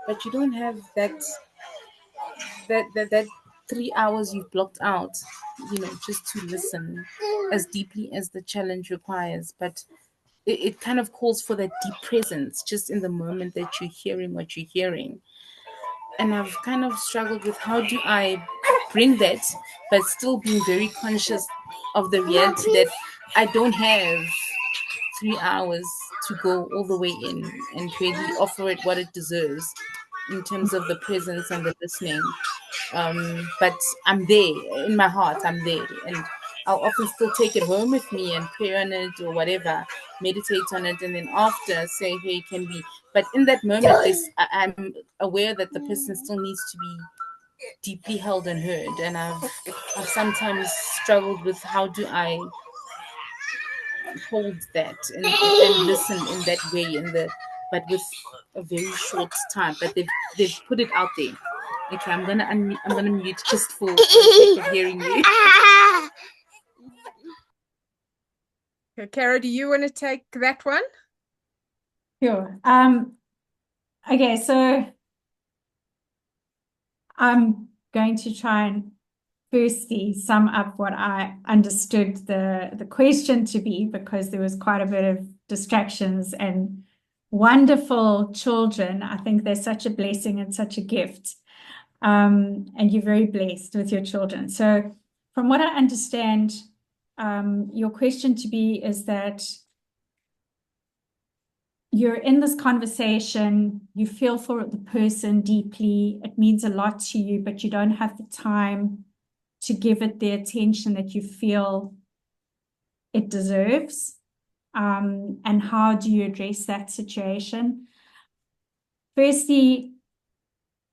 but you don't have that 3 hours you've blocked out, just to listen as deeply as the challenge requires. But it kind of calls for that deep presence just in the moment that you're hearing what you're hearing. And I've kind of struggled with how do I bring that, but still being very conscious of the reality that I don't have 3 hours to go all the way in and really offer it what it deserves in terms of the presence and the listening. But I'm there in my heart, I'm there. And I'll often still take it home with me and pray on it or whatever, meditate on it, and then after say, hey, can we? But in that moment, I'm aware that the person still needs to be deeply held and heard. And I've sometimes struggled with how do I hold that and listen in that way but with a very short time. But they've put it out there. Okay, I'm gonna mute just for the sake of hearing you. Okay, Kara, do you want to take that one? Sure. Okay, so I'm going to try and firstly sum up what I understood the question to be, because there was quite a bit of distractions and wonderful children. I think they're such a blessing and such a gift. And you're very blessed with your children. So from what I understand, your question to be is that you're in this conversation, you feel for the person deeply, it means a lot to you, but you don't have the time to give it the attention that you feel it deserves. And how do you address that situation? Firstly,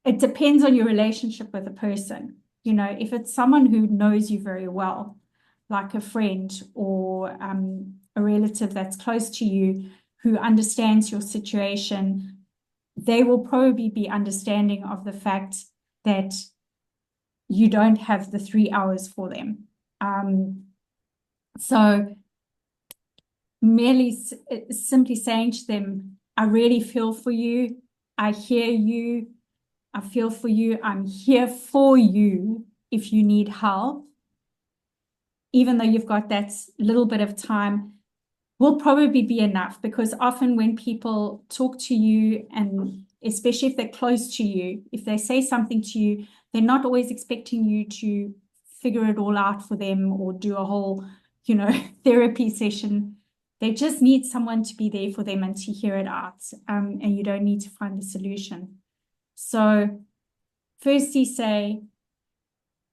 it depends on your relationship with the person. You know, if it's someone who knows you very well, like a friend or a relative that's close to you who understands your situation, they will probably be understanding of the fact that you don't have the 3 hours for them. So merely simply saying to them, I really feel for you. I hear you. I feel for you. I'm here for you if you need help. Even though you've got that little bit of time, will probably be enough, because often when people talk to you, and especially if they're close to you, if they say something to you, they're not always expecting you to figure it all out for them or do a whole, therapy session. They just need someone to be there for them and to hear it out. And you don't need to find the solution. So firstly say,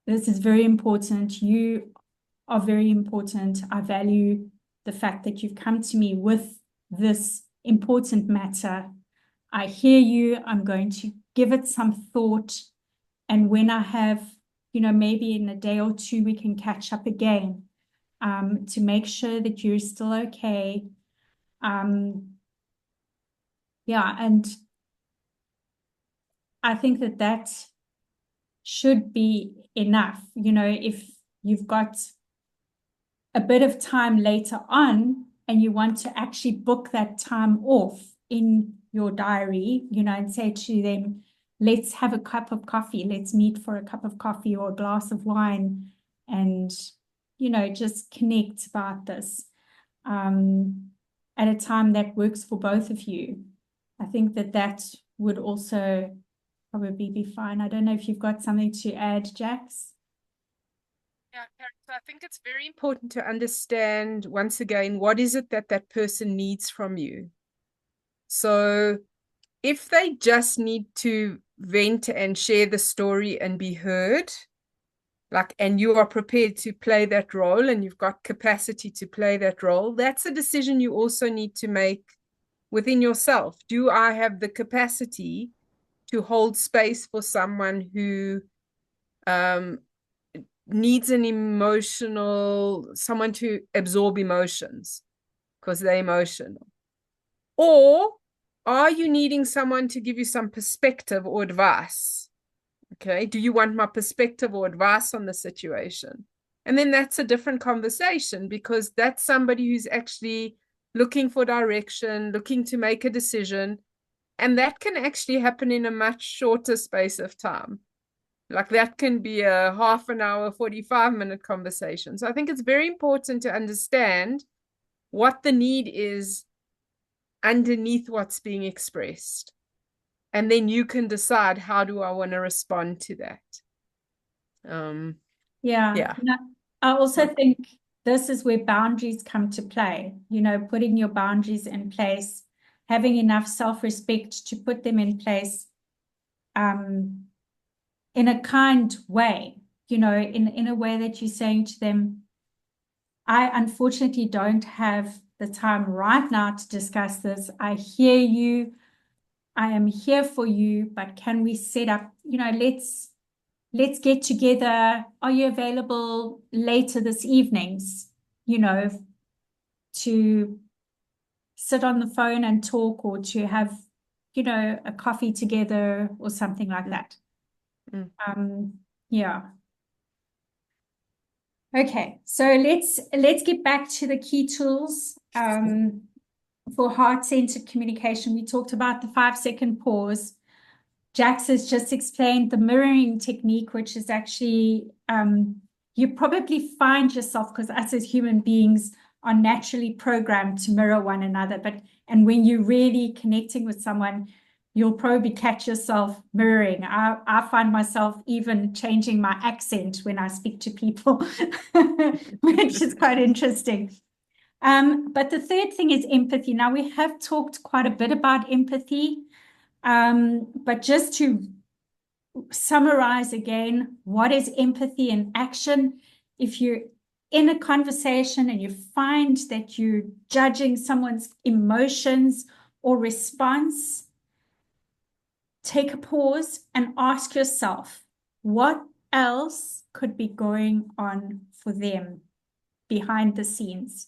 This is very important. You are very important. I value the fact that you've come to me with this important matter. I hear you. I'm going to give it some thought. And when I have, maybe in a day or two, we can catch up again to make sure that you're still okay. Yeah, and I think that should be enough. If you've got a bit of time later on and you want to actually book that time off in your diary, and say to them, let's have a cup of coffee, let's meet for a cup of coffee or a glass of wine and, just connect about this at a time that works for both of you. I think that would also probably be fine. I don't know if you've got something to add, Jax. Yeah, Karen, so I think it's very important to understand, once again, what is it that person needs from you. So if they just need to vent and share the story and be heard, and you are prepared to play that role and you've got capacity to play that role, that's a decision you also need to make within yourself. Do I have the capacity to hold space for someone who needs someone to absorb emotions because they're emotional? Or are you needing someone to give you some perspective or advice? Okay, do you want my perspective or advice on the situation? And then that's a different conversation, because that's somebody who's actually looking for direction, looking to make a decision. And that can actually happen in a much shorter space of time. That can be a half an hour, 45-minute conversation. So I think it's very important to understand what the need is underneath what's being expressed. And then you can decide, how do I want to respond to that? Yeah. I also think this is where boundaries come to play, putting your boundaries in place, having enough self-respect to put them in place in a kind way, in a way that you're saying to them, I unfortunately don't have the time right now to discuss this. I hear you. I am here for you, but can we set up, let's get together. Are you available later this evenings, to sit on the phone and talk, or to have, a coffee together or something like that. Yeah. Okay, so let's get back to the key tools for heart-centered communication. We talked about the 5-second pause. Jax has just explained the mirroring technique, which is actually, you probably find yourself, because us as human beings are naturally programmed to mirror one another. And when you're really connecting with someone, you'll probably catch yourself mirroring. I find myself even changing my accent when I speak to people, which is quite interesting. But the third thing is empathy. Now, we have talked quite a bit about empathy. But just to summarize again, what is empathy in action? If you're in a conversation and you find that you're judging someone's emotions or response, take a pause and ask yourself, what else could be going on for them behind the scenes?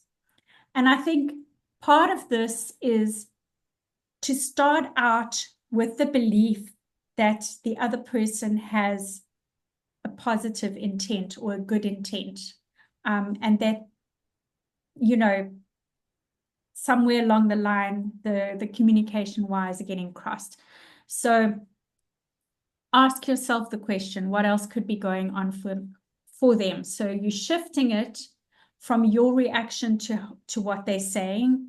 And I think part of this is to start out with the belief that the other person has a positive intent or a good intent, and that, somewhere along the line, the communication wires are getting crossed. So ask yourself the question, what else could be going on for them? So you're shifting it from your reaction to what they're saying,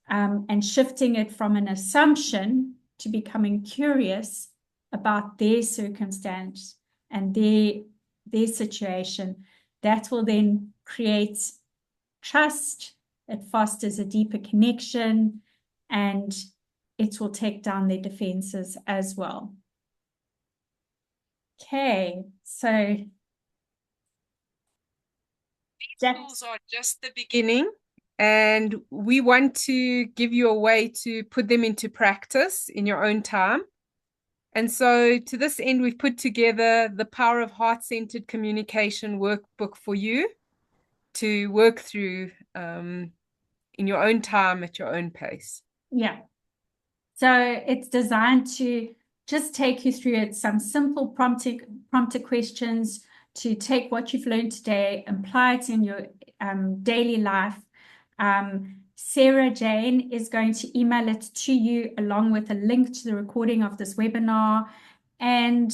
and shifting it from an assumption to becoming curious about their circumstance and their situation. That will then create trust. It fosters a deeper connection, and it will take down their defenses as well. Okay, so Tools are just the beginning, and we want to give you a way to put them into practice in your own time. And so to this end, we've put together the Power of Heart-Centered Communication workbook for you to work through in your own time at your own pace. Yeah. So it's designed to just take you through it, some simple prompter questions to take what you've learned today, apply it in your daily life. Sarah Jane is going to email it to you along with a link to the recording of this webinar and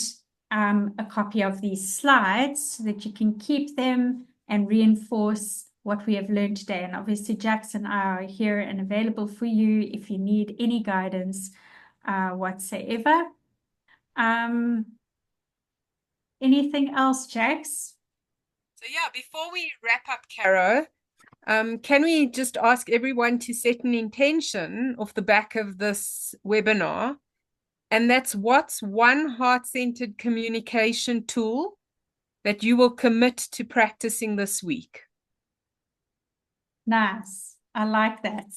a copy of these slides so that you can keep them and reinforce what we have learned today. And obviously, Jax and I are here and available for you if you need any guidance whatsoever. Anything else, Jax? So yeah, before we wrap up, Caro, can we just ask everyone to set an intention off the back of this webinar? And that's what's one heart-centered communication tool that you will commit to practicing this week? Nice. I like that.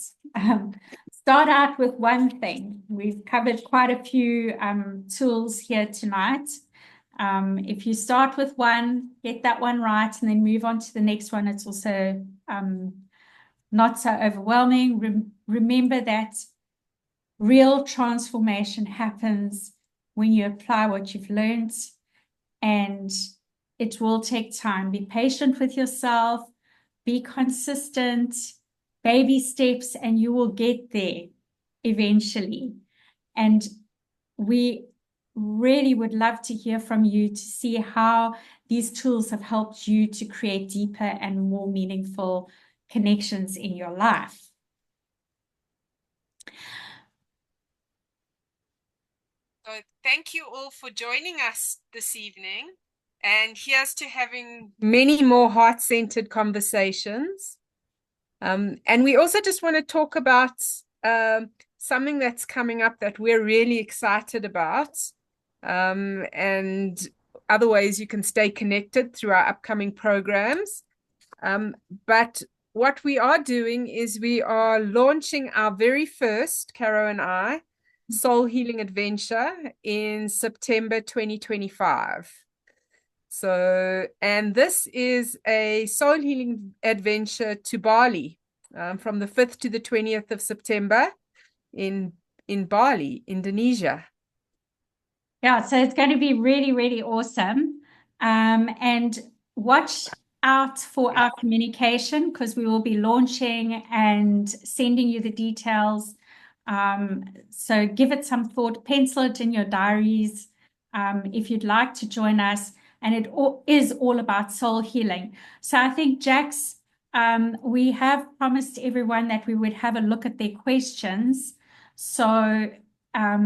Start out with one thing. We've covered quite a few tools here tonight. If you start with one, get that one right, and then move on to the next one, it's also not so overwhelming. Remember that real transformation happens when you apply what you've learned, and it will take time. Be patient with yourself, be consistent, baby steps, and you will get there eventually. And we really would love to hear from you to see how these tools have helped you to create deeper and more meaningful connections in your life. So thank you all for joining us this evening. And here's to having many more heart-centered conversations. And we also just want to talk about something that's coming up that we're really excited about. And other ways you can stay connected through our upcoming programs. But what we are doing is we are launching our very first, Caro and I, Soul Healing Adventure in September 2025. So, and this is a soul healing adventure to Bali from the 5th to the 20th of September in Bali, Indonesia. Yeah, so it's going to be really, really awesome. And watch out for our communication because we will be launching and sending you the details. So give it some thought, pencil it in your diaries if you'd like to join us. And it is all about soul healing. So I think, Jax, we have promised everyone that we would have a look at their questions. So I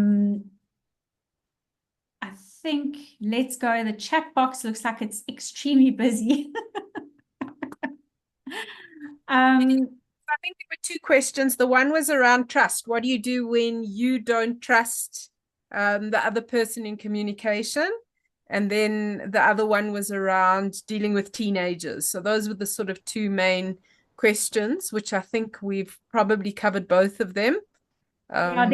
think let's go. The chat box looks like it's extremely busy. I think there were two questions. The one was around trust. What do you do when you don't trust the other person in communication? And then the other one was around dealing with teenagers. So those were the sort of two main questions, which I think we've probably covered both of them. Yeah,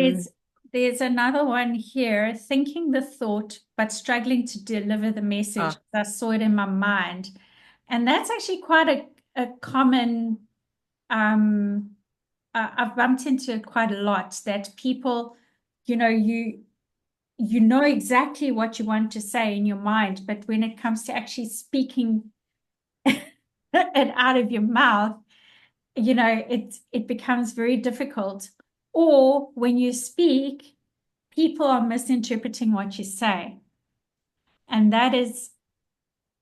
there's another one here, thinking the thought, but struggling to deliver the message. I saw it in my mind. And that's actually quite a common, I've bumped into it quite a lot, that people, you know exactly what you want to say in your mind, but when it comes to actually speaking it out of your mouth, it becomes very difficult. Or when you speak, people are misinterpreting what you say. And that is,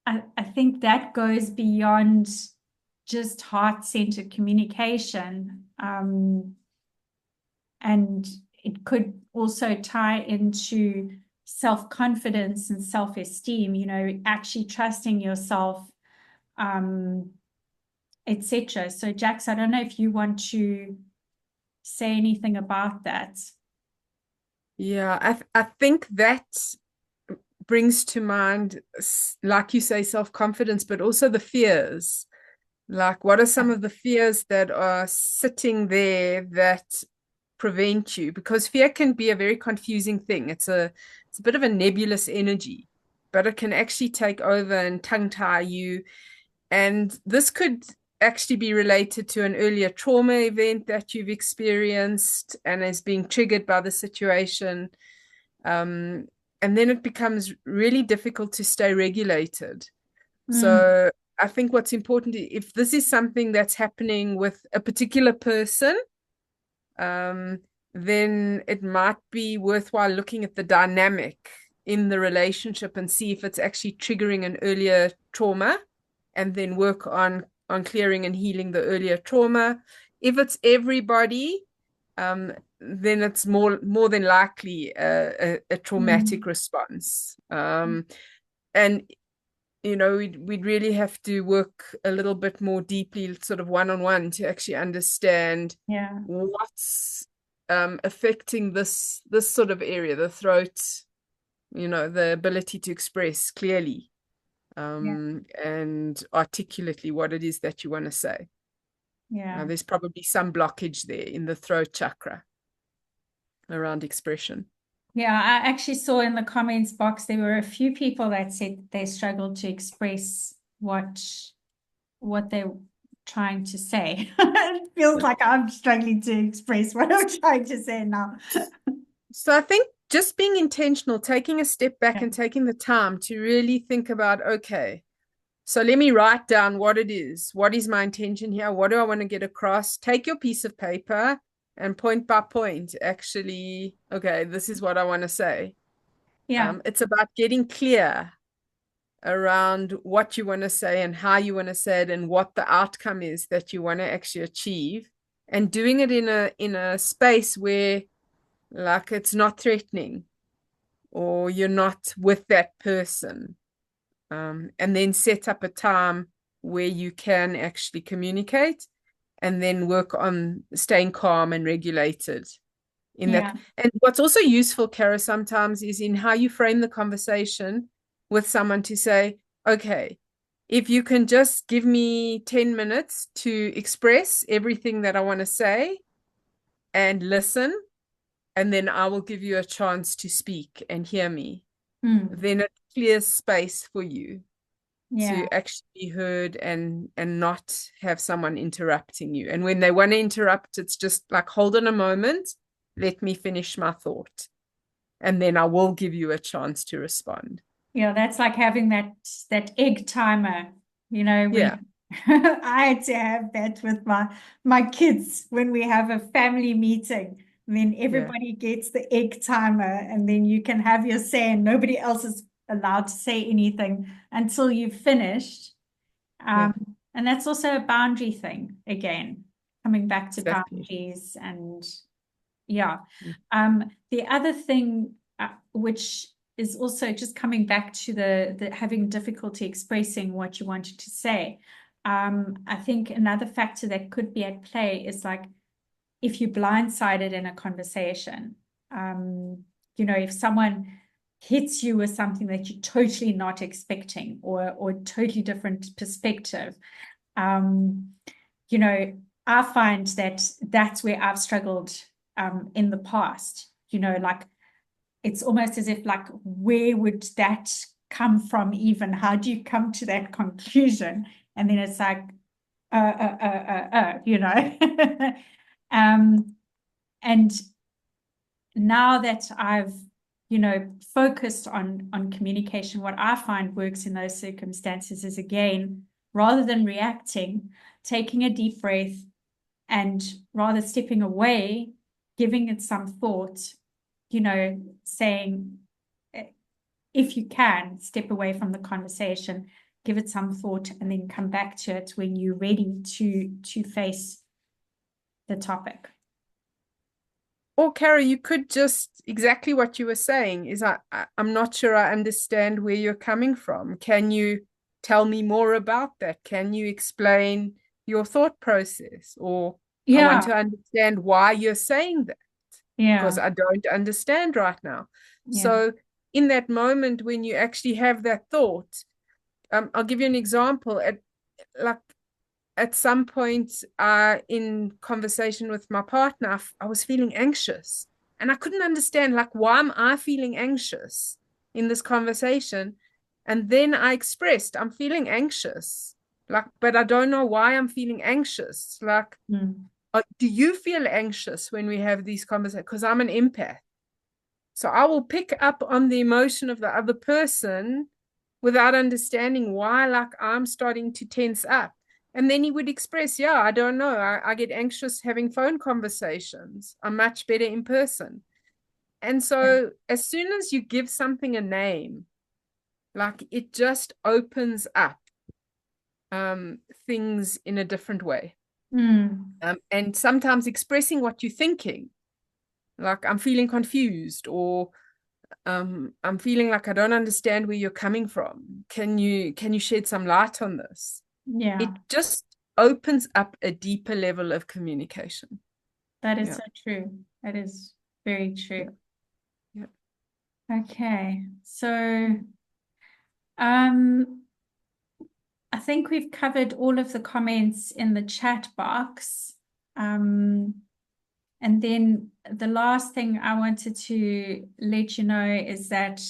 I think that goes beyond just heart-centered communication. And it could also tie into self-confidence and self-esteem, actually trusting yourself, etc. So, Jax, I don't know if you want to say anything about that. Yeah, I think that brings to mind, like you say, self-confidence, but also the fears. Like, what are some of the fears that are sitting there that prevent you? Because fear can be a very confusing thing. It's a bit of a nebulous energy, but it can actually take over and tongue tie you. And this could actually be related to an earlier trauma event that you've experienced and is being triggered by the situation. And then it becomes really difficult to stay regulated. Mm. So I think what's important, if this is something that's happening with a particular person, um, then it might be worthwhile looking at the dynamic in the relationship and see if it's actually triggering an earlier trauma, and then work on clearing and healing the earlier trauma. If it's everybody, then it's more than likely a traumatic Mm. response. And we'd really have to work a little bit more deeply, sort of one-on-one, to actually understand Yeah. what's affecting this sort of area, the throat, the ability to express clearly Yeah. and articulately what it is that you want to say. Yeah. There's probably some blockage there in the throat chakra around expression. Yeah, I actually saw in the comments box there were a few people that said they struggled to express what they're trying to say. It feels Yeah. like I'm struggling to express what I'm trying to say now. So I think just being intentional, taking a step back Yeah. and taking the time to really think about, okay, so let me write down what it is. What is my intention here? What do I want to get across? Take your piece of paper and point by point, actually, okay, this is what I want to say. Yeah. It's about getting clear around what you want to say and how you want to say it and what the outcome is that you want to actually achieve, and doing it in a space where, like, it's not threatening or you're not with that person. And then set up a time where you can actually communicate, and then work on staying calm and regulated in that. Yeah. And what's also useful, Kara, sometimes is in how you frame the conversation with someone, to say, okay, if you can just give me 10 minutes to express everything that I want to say and listen, and then I will give you a chance to speak and hear me. Mm. Then it clears space for you to Yeah. actually be heard and not have someone interrupting you. And when they want to interrupt, it's just like, hold on a moment, let me finish my thought, and then I will give you a chance to respond. Yeah, that's like having that egg timer, Yeah, when I had to have that with my kids when we have a family meeting. And then yeah, everybody gets the egg timer, and then you can have your say, and nobody else is allowed to say anything until you've finished. yeah, And that's also a boundary thing, again, coming back to exactly. boundaries. And yeah. Mm. The other thing, which is also just coming back to the having difficulty expressing what you wanted to say. I think another factor that could be at play is, like, if you're blindsided in a conversation, if someone hits you with something that you're totally not expecting, or totally different perspective. um, I find that that's where I've struggled in the past. Like, it's almost as if, like, where would that come from even? How do you come to that conclusion? And then it's like, you know. And now that I've, focused on communication, what I find works in those circumstances is, again, rather than reacting, taking a deep breath, and rather stepping away, giving it some thought, saying, if you can, step away from the conversation, give it some thought, and then come back to it when you're ready to face the topic. Or Kara, you could just, exactly what you were saying is, I'm not sure I understand where you're coming from. Can you tell me more about that? Can you explain your thought process? Or I want Yeah, to understand why you're saying that, because yeah, I don't understand right now. yeah, So in that moment when you actually have that thought, I'll give you an example. Like, at some point in conversation with my partner, I was feeling anxious. And I couldn't understand, like, why am I feeling anxious in this conversation? And then I expressed, I'm feeling anxious. Like, but I don't know why I'm feeling anxious. Like, do you feel anxious when we have these conversations? Because I'm an empath. So I will pick up on the emotion of the other person without understanding why, like, I'm starting to tense up. And then he would express, yeah, I don't know. I get anxious having phone conversations. I'm much better in person. And so as soon as you give something a name, like, it just opens up things in a different way. And sometimes expressing what you're thinking, like, I'm feeling confused, or I'm feeling like I don't understand where you're coming from. Can you shed some light on this? Yeah. It just opens up a deeper level of communication. That is so true. That is very true. Yeah. Okay. So I think we've covered all of the comments in the chat box. And then the last thing I wanted to let you know is that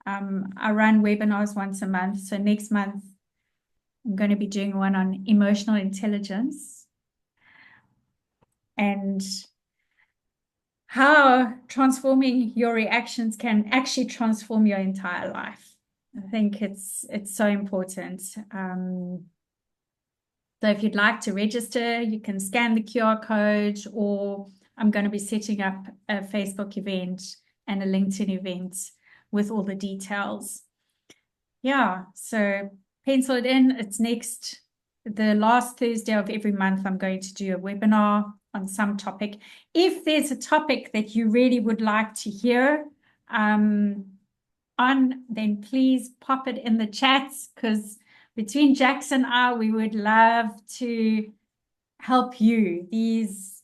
I run webinars once a month. So next month, I'm going to be doing one on emotional intelligence and how transforming your reactions can actually transform your entire life. I think it's so important. So if you'd like to register, you can scan the QR code, or I'm going to be setting up a Facebook event and a LinkedIn event with all the details. Yeah, so pencil it in. It's the last Thursday of every month. I'm going to do a webinar on some topic. If there's a topic that you really would like to hear on, then please pop it in the chats, because between Jackson and I, we would love to help you. These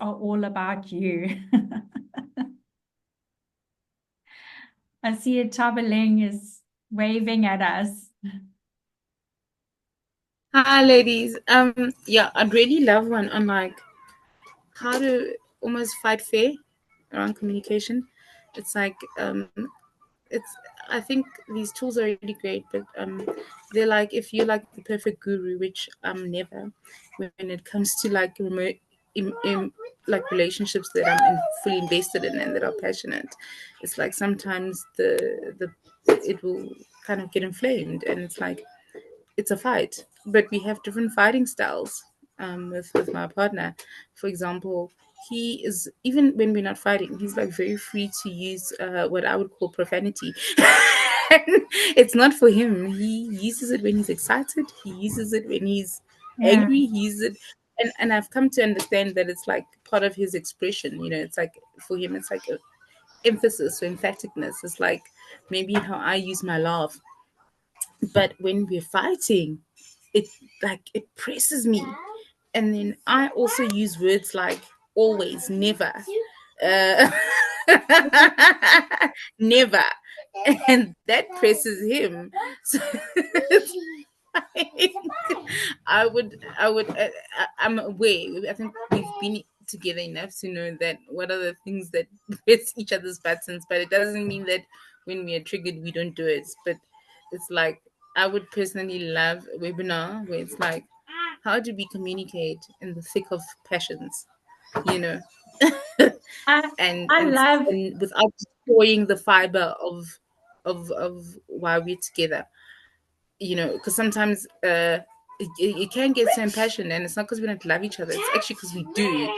are all about you. I see Tabaling is waving at us. Hi, ladies. Yeah, I'd really love one on like how to almost fight fear around communication. It's like it's I think these tools are really great, but they're like if you're like the perfect guru, which I'm never when it comes to like remote like relationships that I'm fully invested in and that are passionate. It's like sometimes the it will kind of get inflamed, and it's like it's a fight, but we have different fighting styles with my partner. For example, he is, even when we're not fighting, he's like very free to use what I would call profanity. It's not for him. He uses it when he's excited. He uses it when he's angry. He uses it. And I've come to understand that it's like part of his expression. You know, it's like for him, it's like a emphasis or emphaticness. It's like maybe how I use my laugh. But when we're fighting, it presses me. And then I also use words like always, never, uh, never, and that presses him. So it's like, I'm aware. I think we've been together enough to know that what are the things that press each other's buttons, but it doesn't mean that when we are triggered we don't do it. But it's like I would personally love a webinar where it's like, how do we communicate in the thick of passions, you know, I love and without destroying the fiber of why we're together, you know, because sometimes you can get some passion, and it's not because we don't love each other. It's actually because we do,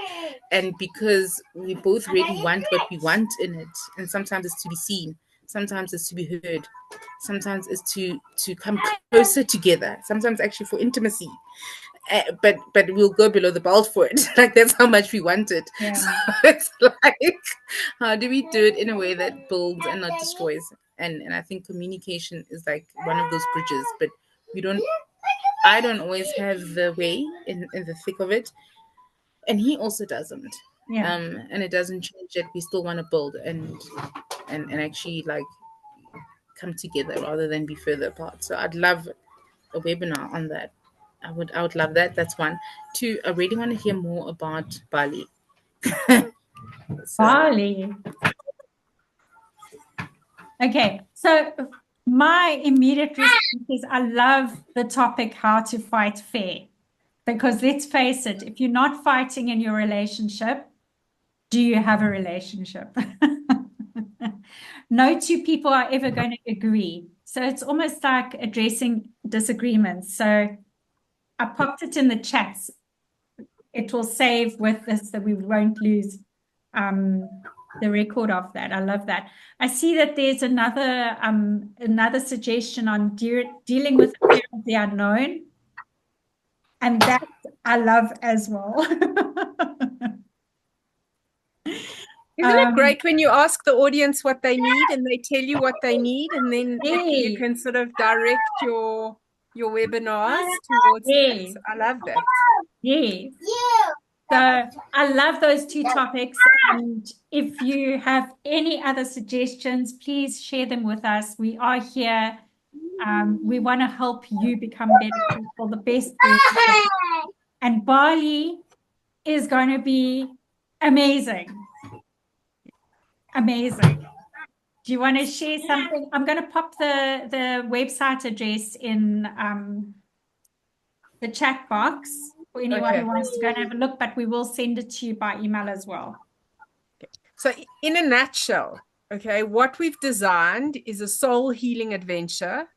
and because we both really want what we want in it. And sometimes it's to be seen, sometimes it's to be heard, sometimes it's to come closer together, sometimes actually for intimacy. But we'll go below the belt for it. Like that's how much we want it. Yeah. So it's like, how do we do it in a way that builds and not destroys? And I think communication is like one of those bridges, but we don't. I don't always have the way in the thick of it, and he also doesn't. Yeah. And it doesn't change that we still want to build and actually like come together rather than be further apart. So I'd love a webinar on that. I would love that. That's one. Two, I really want to hear more about Bali. So, Bali. Okay, so my immediate response is I love the topic how to fight fair. Because let's face it, if you're not fighting in your relationship, do you have a relationship? No two people are ever going to agree. So it's almost like addressing disagreements. So I popped it in the chats. It will save with this that we won't lose the record of that. I love that. I see that there's another suggestion on dealing with the fear of the unknown. And that I love as well. Isn't it great when you ask the audience what they need and they tell you what they need, and then you can sort of direct your webinars towards that? I love that. Yes. So I love those two topics. And if you have any other suggestions, please share them with us. We are here. We want to help you become better people, the best version. And Bali is going to be amazing. Amazing. Do you want to share something? I'm going to pop the website address in the chat box for anyone who wants to go and have a look, but we will send it to you by email as well. So in a nutshell, okay, what we've designed is a soul healing adventure.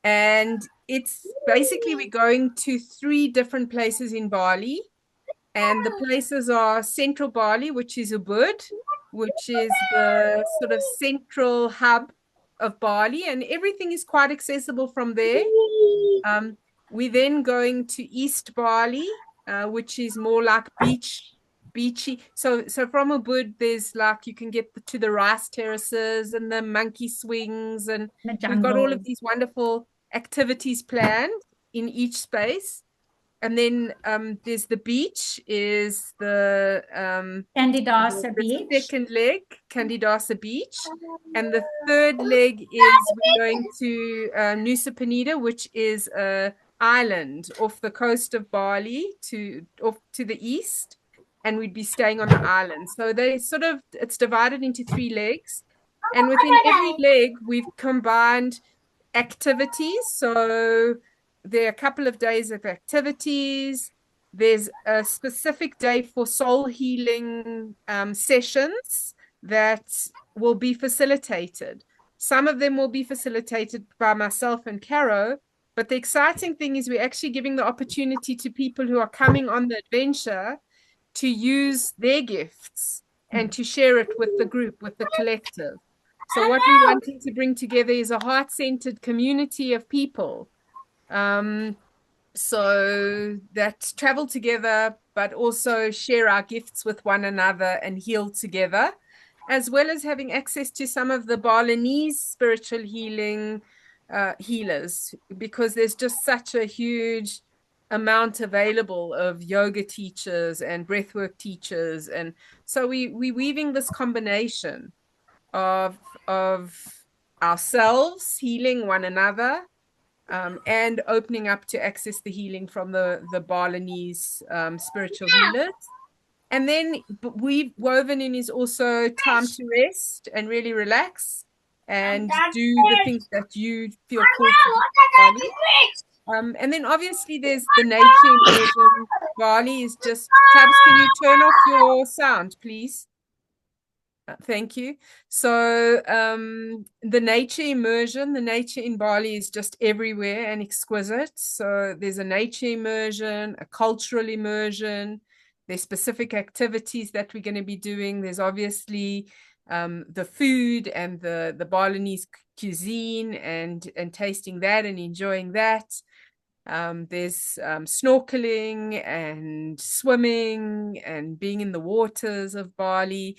And it's basically we're going to 3 different places in Bali. And the places are Central Bali, which is Ubud, which is the sort of central hub of Bali, and everything is quite accessible from there. We're then going to East Bali, which is more like beachy. So from Ubud, there's like you can get to the rice terraces and the monkey swings, and we've got all of these wonderful activities planned in each space. And then there's the beach, is the Candidasa Beach. Second leg, Candidasa Beach. And the third leg is we're going to Nusa Penida, which is a island off the coast of Bali off to the east. And we'd be staying on the island. So it's divided into 3 legs. And within every leg, we've combined activities. So there are a couple of days of activities. There's a specific day for soul healing sessions that will be facilitated. Some of them will be facilitated by myself and Caro, but the exciting thing is we're actually giving the opportunity to people who are coming on the adventure to use their gifts and to share it with the group, with the collective. So what we're wanting to bring together is a heart-centered community of people so that travel together, but also share our gifts with one another and heal together, as well as having access to some of the Balinese spiritual healing healers, because there's just such a huge amount available of yoga teachers and breathwork teachers. And so we're weaving this combination of ourselves healing one another, and opening up to access the healing from the Balinese spiritual healers. And then we've woven in is also time to rest and really relax and do the things that you feel called to do. And then obviously there's the nature immersion. Bali is just, Tabs, can you turn off your sound, please? Thank you. So the nature immersion, the nature in Bali is just everywhere and exquisite. So there's a nature immersion, a cultural immersion. There's specific activities that we're going to be doing. There's obviously the food and the Balinese cuisine and tasting that and enjoying that. There's snorkeling and swimming and being in the waters of Bali.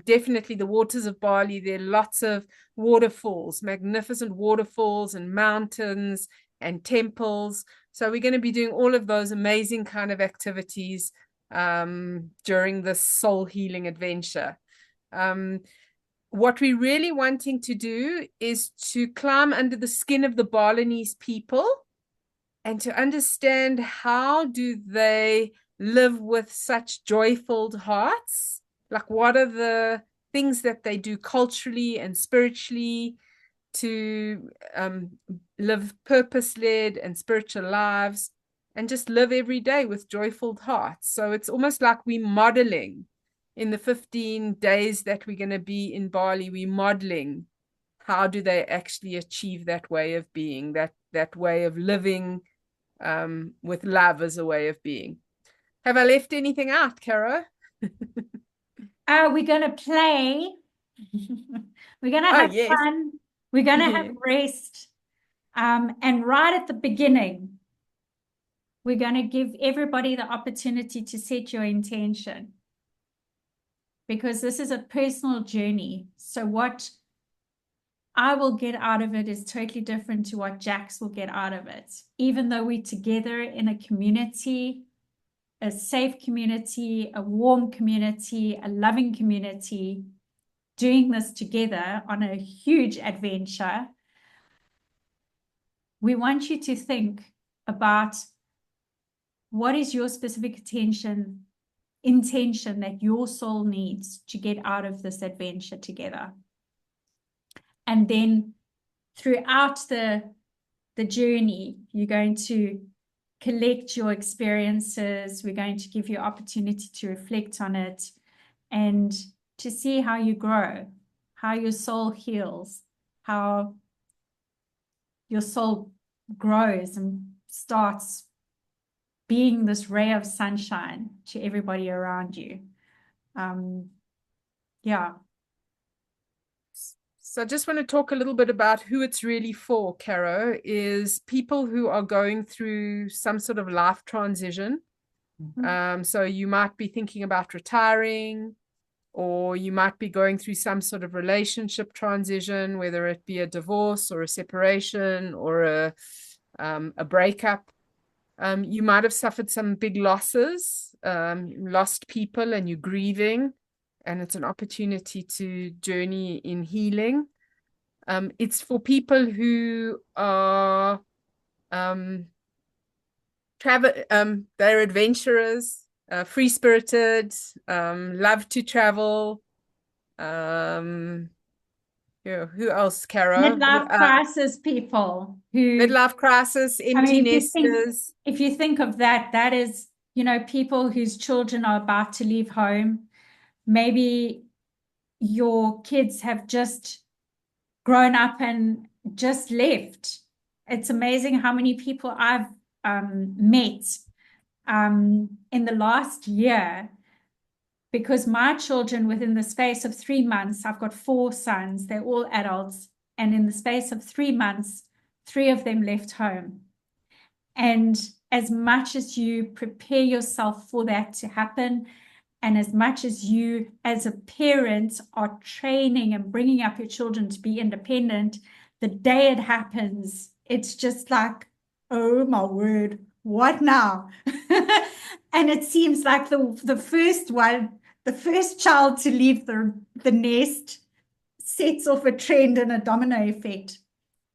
Definitely the waters of Bali, there are lots of waterfalls, magnificent waterfalls and mountains and temples. So we're going to be doing all of those amazing kind of activities during this soul healing adventure. What we're really wanting to do is to climb under the skin of the Balinese people and to understand how do they live with such joyful hearts. Like, what are the things that they do culturally and spiritually to live purpose-led and spiritual lives, and just live every day with joyful hearts. So it's almost like we're modeling in the 15 days that we're going to be in Bali, we're modeling how do they actually achieve that way of being, that way of living with love as a way of being. Have I left anything out, Caro? We're going to play. We're going to Oh, have yes. fun. We're going to have rest. And right at the beginning, we're going to give everybody the opportunity to set your intention, because this is a personal journey. So what I will get out of it is totally different to what Jax will get out of it. Even though we're together in a community, a safe community, a warm community, a loving community, doing this together on a huge adventure, we want you to think about what is your specific intention that your soul needs to get out of this adventure together. And then throughout the journey, you're going to collect your experiences. We're going to give you opportunity to reflect on it and to see how you grow, how your soul heals, how your soul grows and starts being this ray of sunshine to everybody around you. Yeah. So I just want to talk a little bit about who it's really for, Caro, is people who are going through some sort of life transition. So you might be thinking about retiring, or you might be going through some sort of relationship transition, whether it be a divorce or a separation or a breakup. You might have suffered some big losses, lost people, and you're grieving, and it's an opportunity to journey in healing. It's for people who are they're adventurers, free-spirited, love to travel. Who else, Caro? Midlife crisis people who, Midlife crisis, I empty mean, nesters. if you think of that, that is, you know, people whose children are about to leave home. Maybe your kids have just grown up and just left. It's amazing how many people I've met in the last year, because my children, within the space of 3 months, I've got 4 sons, they're all adults, and in the space of 3 months, 3 of them left home. And as much as you prepare yourself for that to happen, and as much as you as a parent are training and bringing up your children to be independent, the day it happens, it's just like, oh my word, what now? And it seems like the first one, the first child to leave the nest sets off a trend and a domino effect.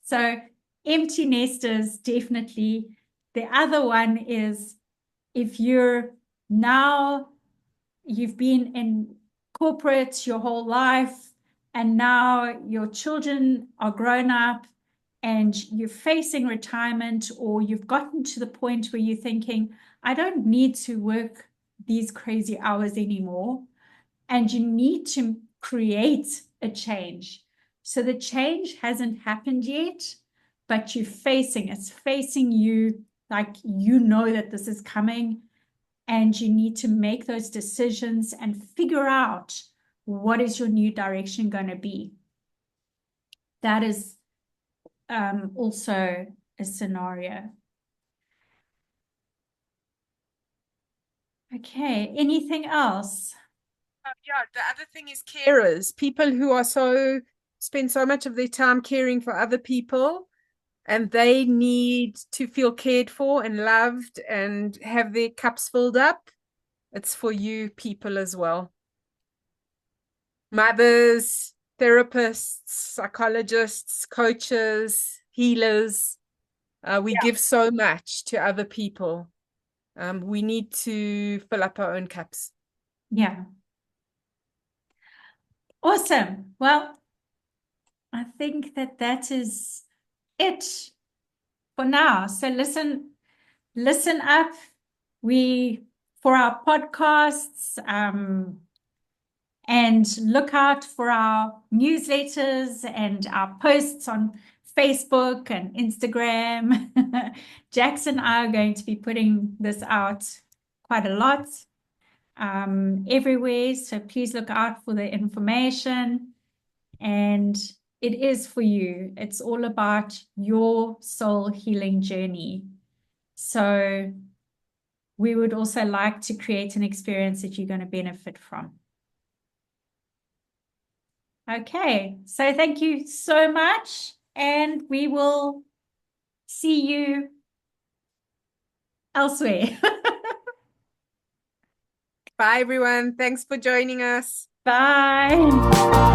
So empty nesters, definitely. The other one is if you've been in corporate your whole life, and now your children are grown up and you're facing retirement, or you've gotten to the point where you're thinking, I don't need to work these crazy hours anymore, and you need to create a change. So the change hasn't happened yet, but it's facing you, like, you know that this is coming, and you need to make those decisions and figure out what is your new direction going to be. That is also a scenario. Okay, anything else? Yeah, the other thing is carers, people who are spend so much of their time caring for other people, and they need to feel cared for and loved and have their cups filled up. It's for you people as well. Mothers, therapists, psychologists, coaches, healers, We give so much to other people. We need to fill up our own cups. Yeah. Awesome. Well, I think that is it for now. So listen up. For our podcasts, and look out for our newsletters and our posts on Facebook and Instagram. Jackson and I are going to be putting this out quite a lot, everywhere. So please look out for the information. And it is for you. It's all about your soul healing journey. So we would also like to create an experience that you're going to benefit from. Okay, so thank you so much, and we will see you elsewhere. Bye, everyone. Thanks for joining us. Bye.